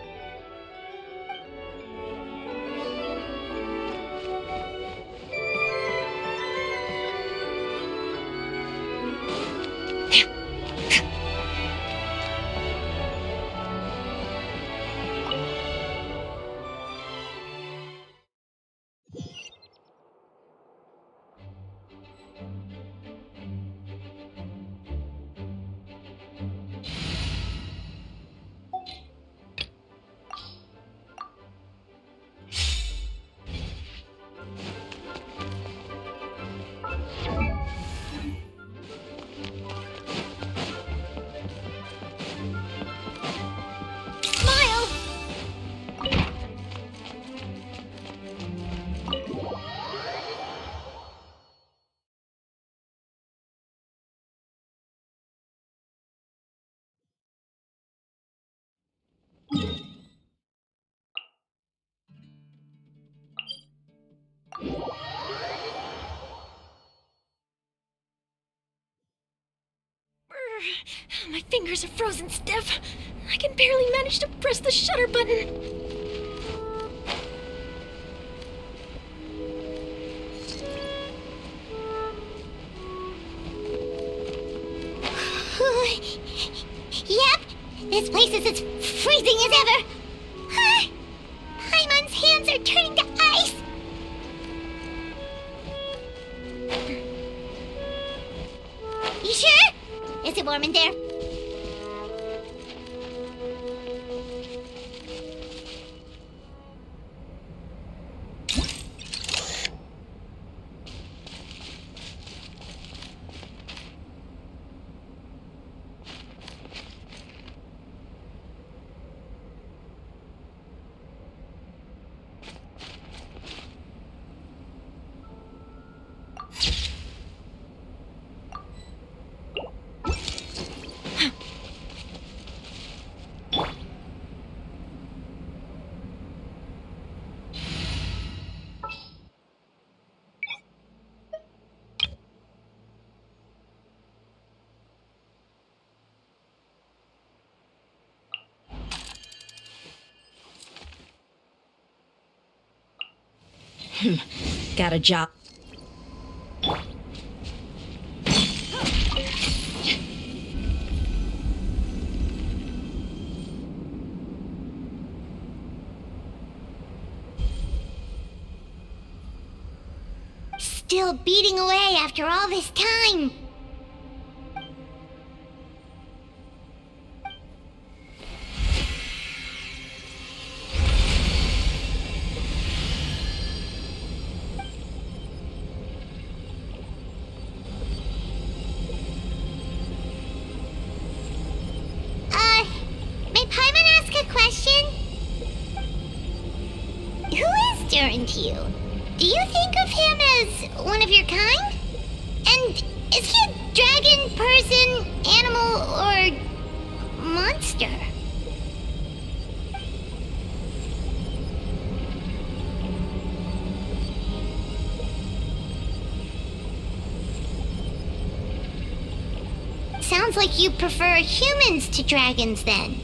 My fingers are frozen stiff. I can barely manage to press the shutter button. Yep, this place is as freezing as ever. Paimon's hands are turning to ice. You sure? Is it warm in there? Got a job. Still beating away after all this time. May Paimon ask a question? Who is Durin to you? Do you think of him as one of your kind? And is he a dragon, person, animal, or monster? Sounds like you prefer humans to dragons then.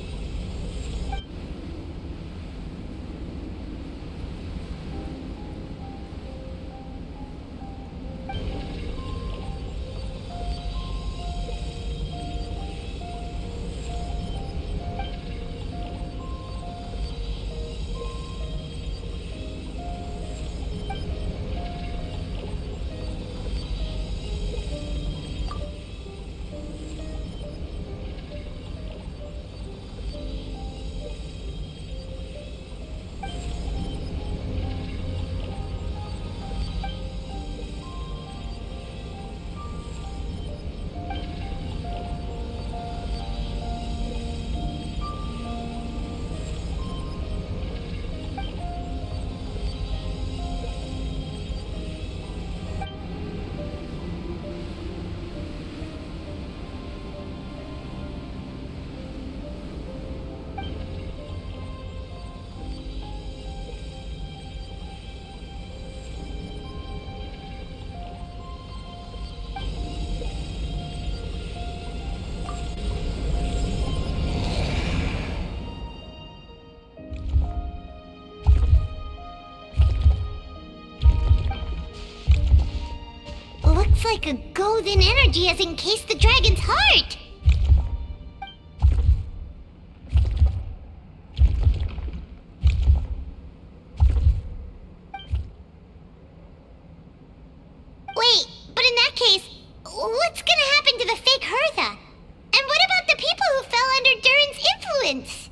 like a golden energy has encased the dragon's heart. Wait, but in that case, what's gonna happen to the fake Hertha? And what about the people who fell under Durin's influence?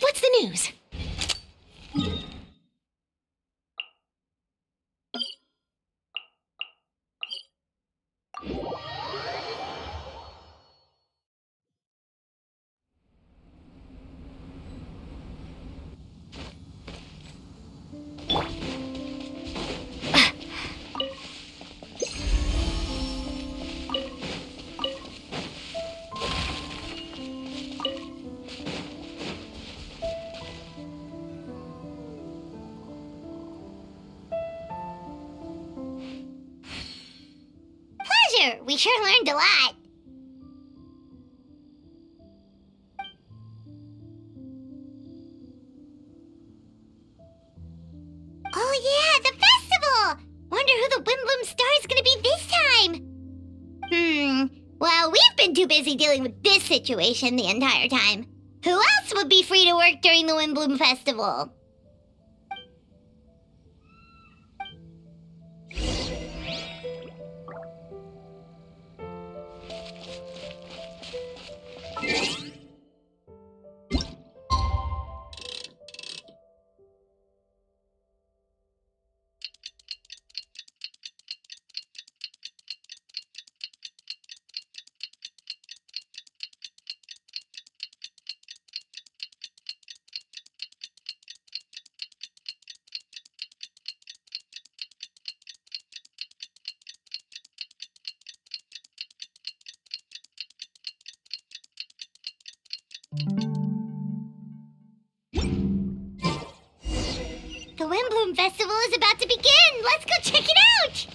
What's the news? Pleasure! We sure learned a lot. Oh yeah, the festival! Wonder who the Windbloom Star is gonna be this time. Well, we've been too busy dealing with this situation the entire time. Who else would be free to work during the Windbloom Festival? The Windbloom Festival is about to begin! Let's go check it out!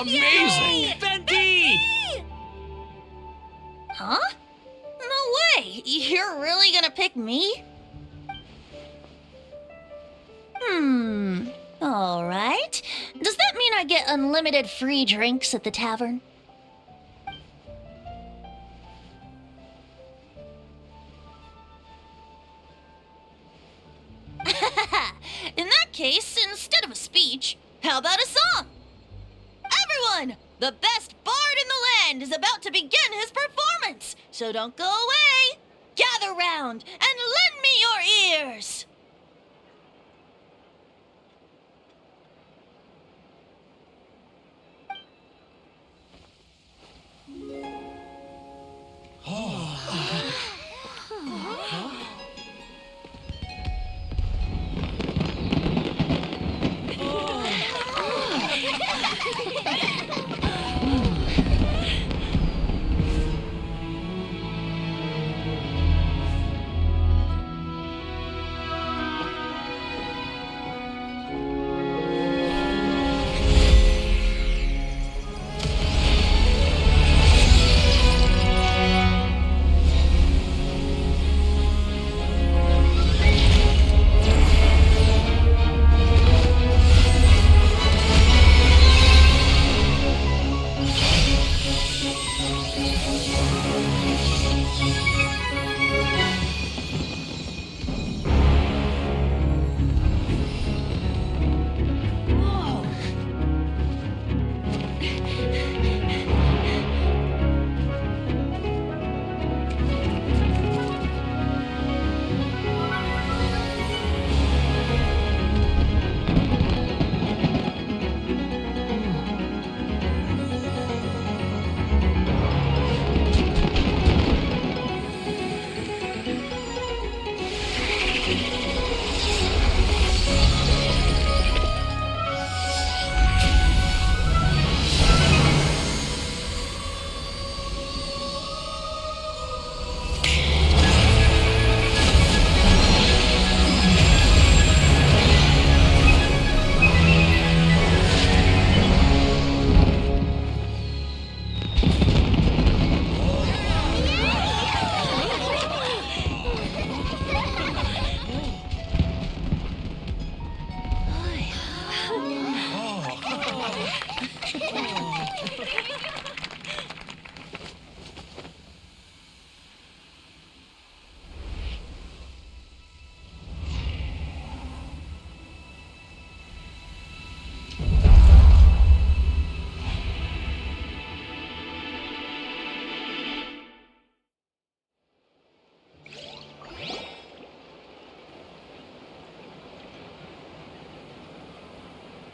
Amazing! Venti! Huh? No way! You're really gonna pick me? Alright. Does that mean I get unlimited free drinks at the tavern? In that case, instead of a speech, how about a song? Everyone! The best bard in the land is about to begin his performance, so don't go away! Gather round and lend me your ears!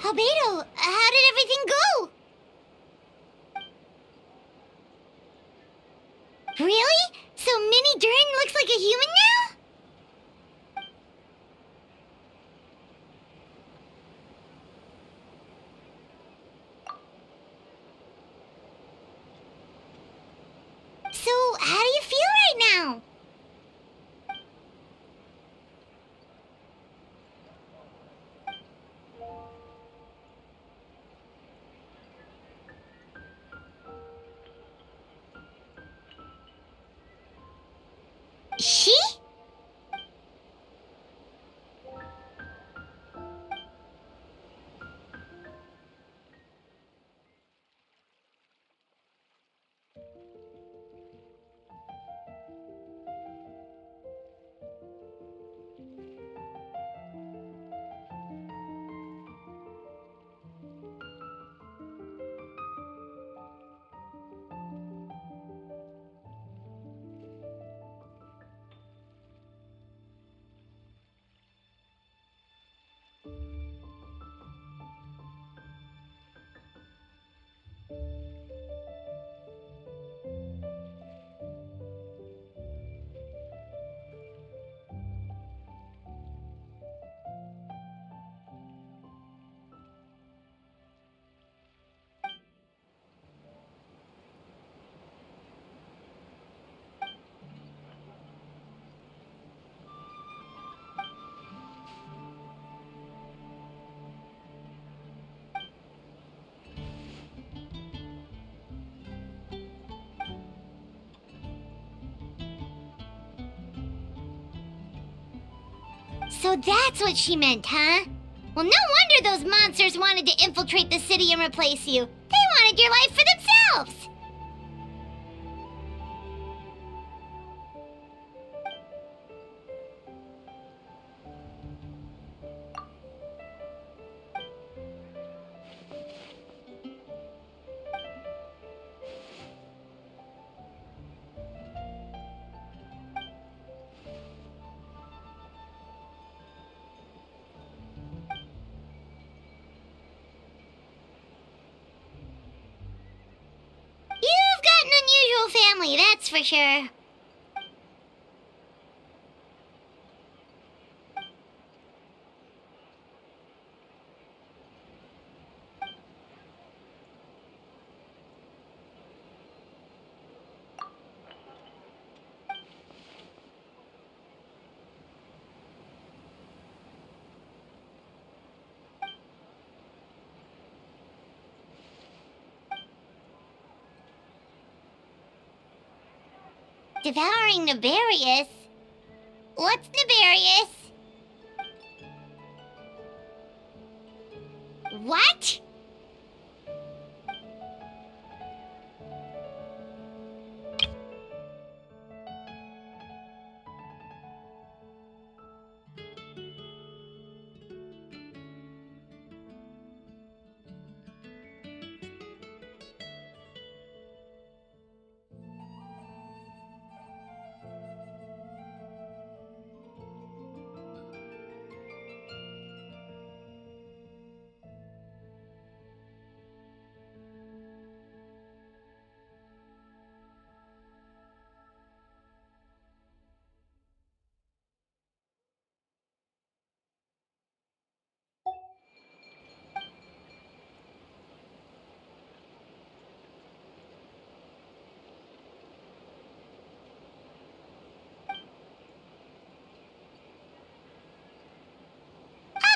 Albedo, how did everything go? Really? So Mini Durin looks like a human now? So, how do you feel right now? She? So that's what she meant, huh? Well, no wonder those monsters wanted to infiltrate the city and replace you. They wanted your life for themselves! You've got an unusual family, that's for sure. Devouring nefarious? What's nefarious? What?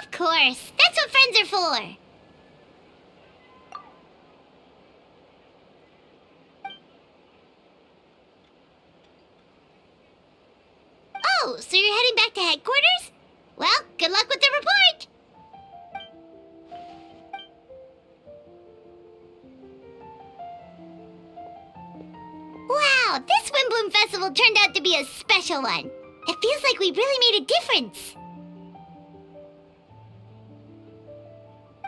Of course, that's what friends are for. Oh, so you're heading back to headquarters? Well, good luck with the report. Wow, this Windbloom Festival turned out to be a special one. It feels like we really made a difference.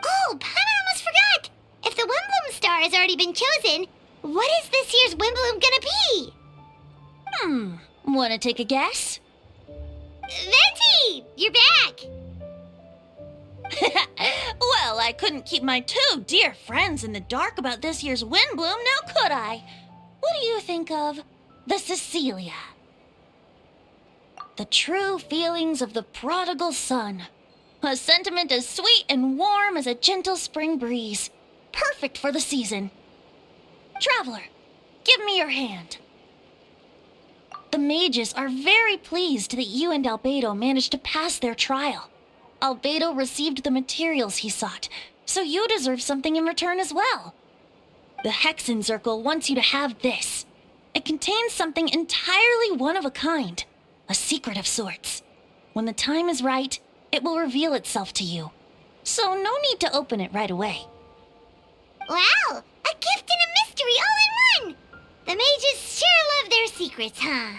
Oh, Paimon almost forgot! If the Windbloom star has already been chosen, what is this year's Windbloom gonna be? Wanna take a guess? Venti! You're back! Well, I couldn't keep my two dear friends in the dark about this year's Windbloom, now could I? What do you think of the Cecilia? The true feelings of the prodigal son. A sentiment as sweet and warm as a gentle spring breeze. Perfect for the season. Traveler, give me your hand. The mages are very pleased that you and Albedo managed to pass their trial. Albedo received the materials he sought, so you deserve something in return as well. The Hexenzirkel wants you to have this. It contains something entirely one of a kind, a secret of sorts. When the time is right, it will reveal itself to you. So no need to open it right away. Wow, a gift and a mystery all in one! The mages sure love their secrets, huh?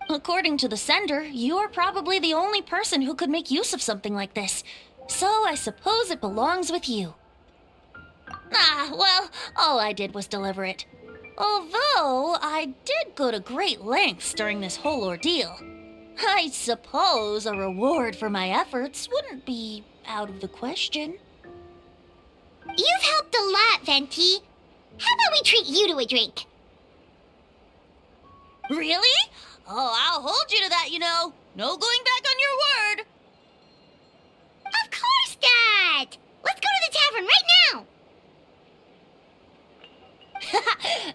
According to the sender, you are probably the only person who could make use of something like this. So I suppose it belongs with you. Well, all I did was deliver it. Although I did go to great lengths during this whole ordeal. I suppose a reward for my efforts wouldn't be out of the question. You've helped a lot, Venti. How about we treat you to a drink? Really? Oh, I'll hold you to that, you know. No going back on your word. Of course not! Let's go to the tavern right now!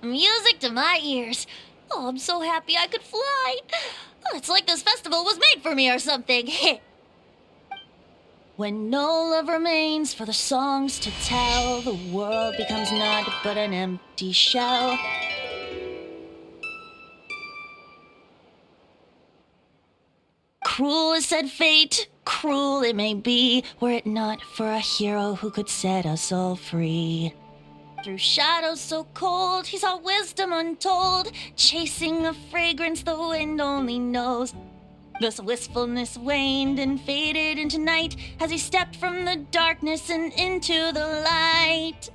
Music to my ears. Oh, I'm so happy I could fly. It's like this festival was made for me or something. When no love remains for the songs to tell, the world becomes naught but an empty shell. Cruel is said fate, cruel it may be, were it not for a hero who could set us all free. Through shadows so cold, he saw wisdom untold, chasing a fragrance the wind only knows. Thus wistfulness waned and faded into night as he stepped from the darkness and into the light.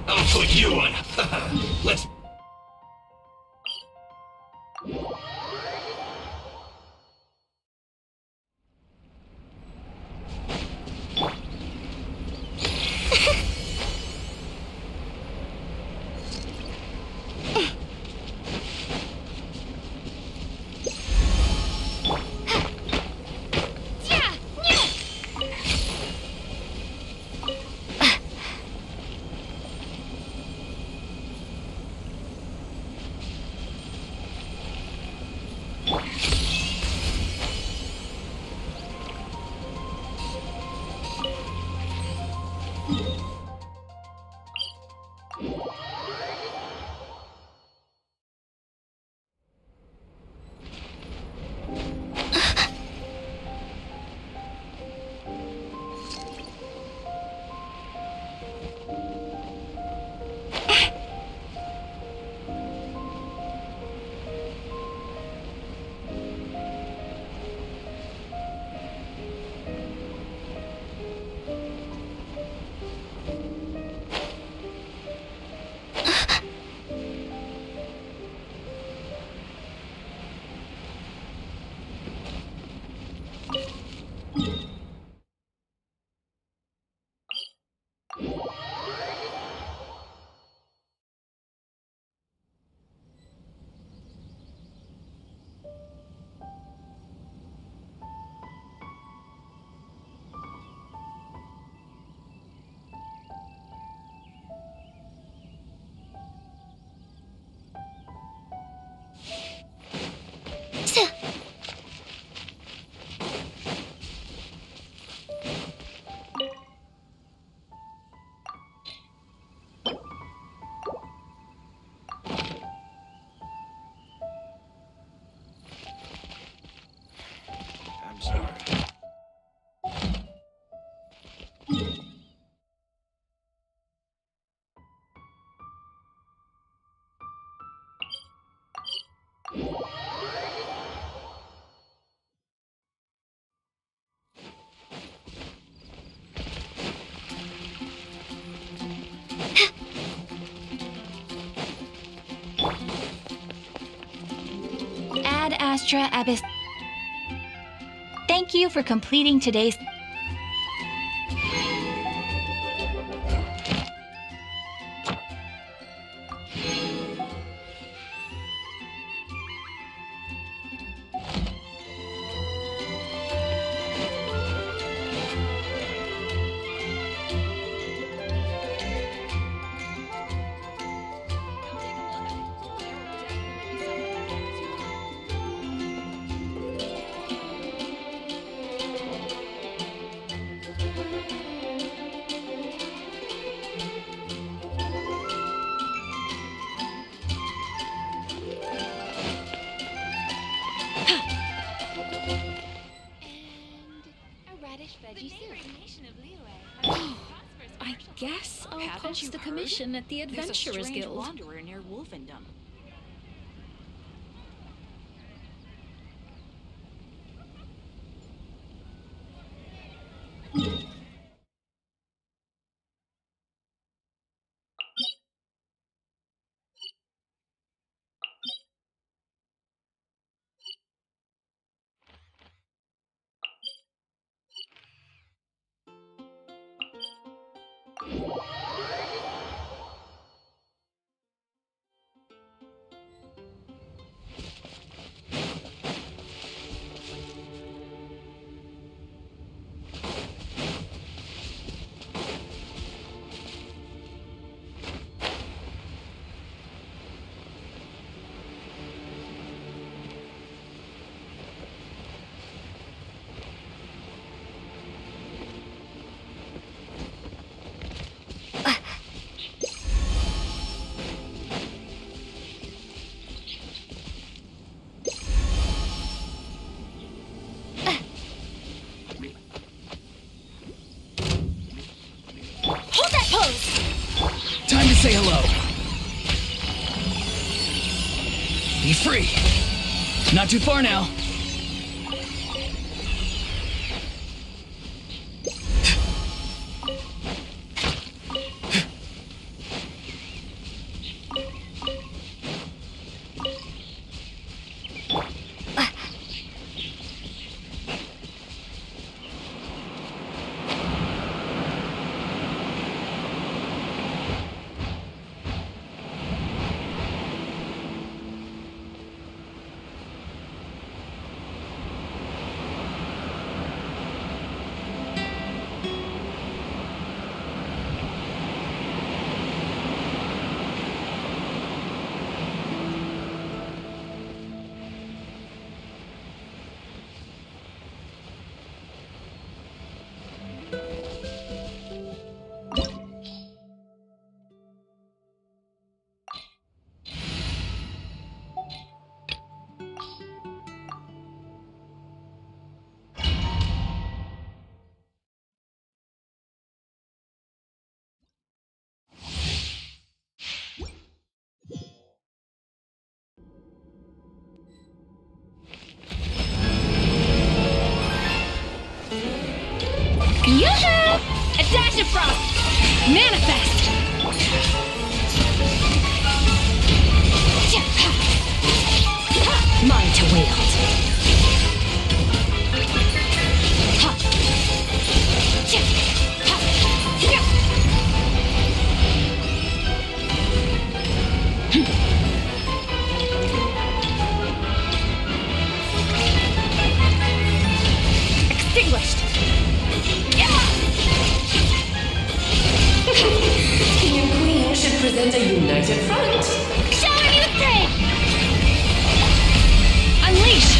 I'll put you on. Let's. I'm sorry. Ad Astra Abyss. Thank you for completing today's. I guess I'll post the commission at the Adventurers Guild. Wanderer near Wolfendom. say hello. Be free. Not too far now. Yoo-hoo! A dash of frost! Manifest! Mine to wield. Extinguished! King and Queen should present a united front. Shower me with praise! Unleash!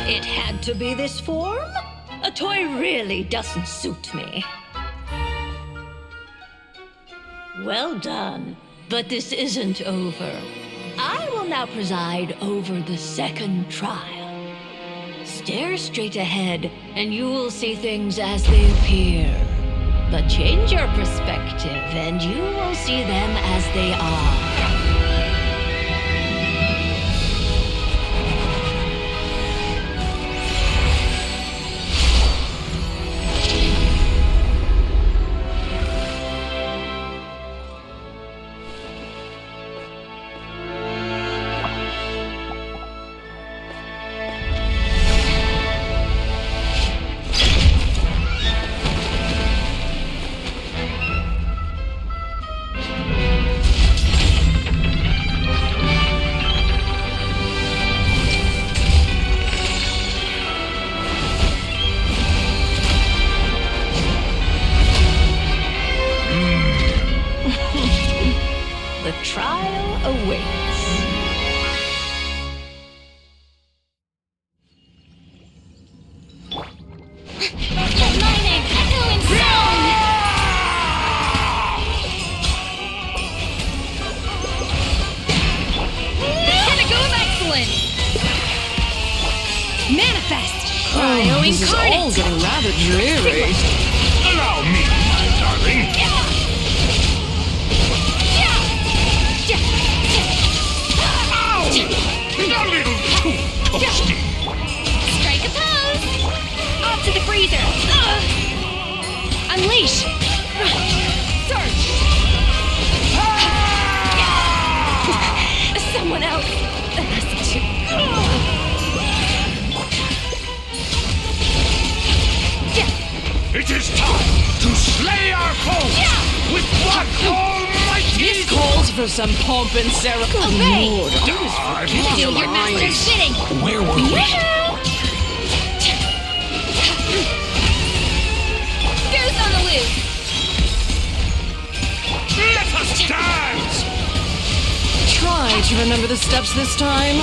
It had to be this form? A toy really doesn't suit me. Well done, but this isn't over. I will now preside over the second trial. Stare straight ahead, and you will see things as they appear. But change your perspective, and you will see them as they are. The trial awaits. Lightning! Echoing sound! Pinnacle of excellence! Manifest! Cryo This is all incarnate! getting rather dreary. Allow me, my darling. A little too toasty. Strike a pose! Off to the freezer! Unleash! Surge! Someone else has to. It is time to slay our foes with one almighty. This calls for some pomp and ceremony. Obey! Lord, I Do was your master's bidding! Where were we? Goose on the loose! Let us dance! Try to remember the steps this time.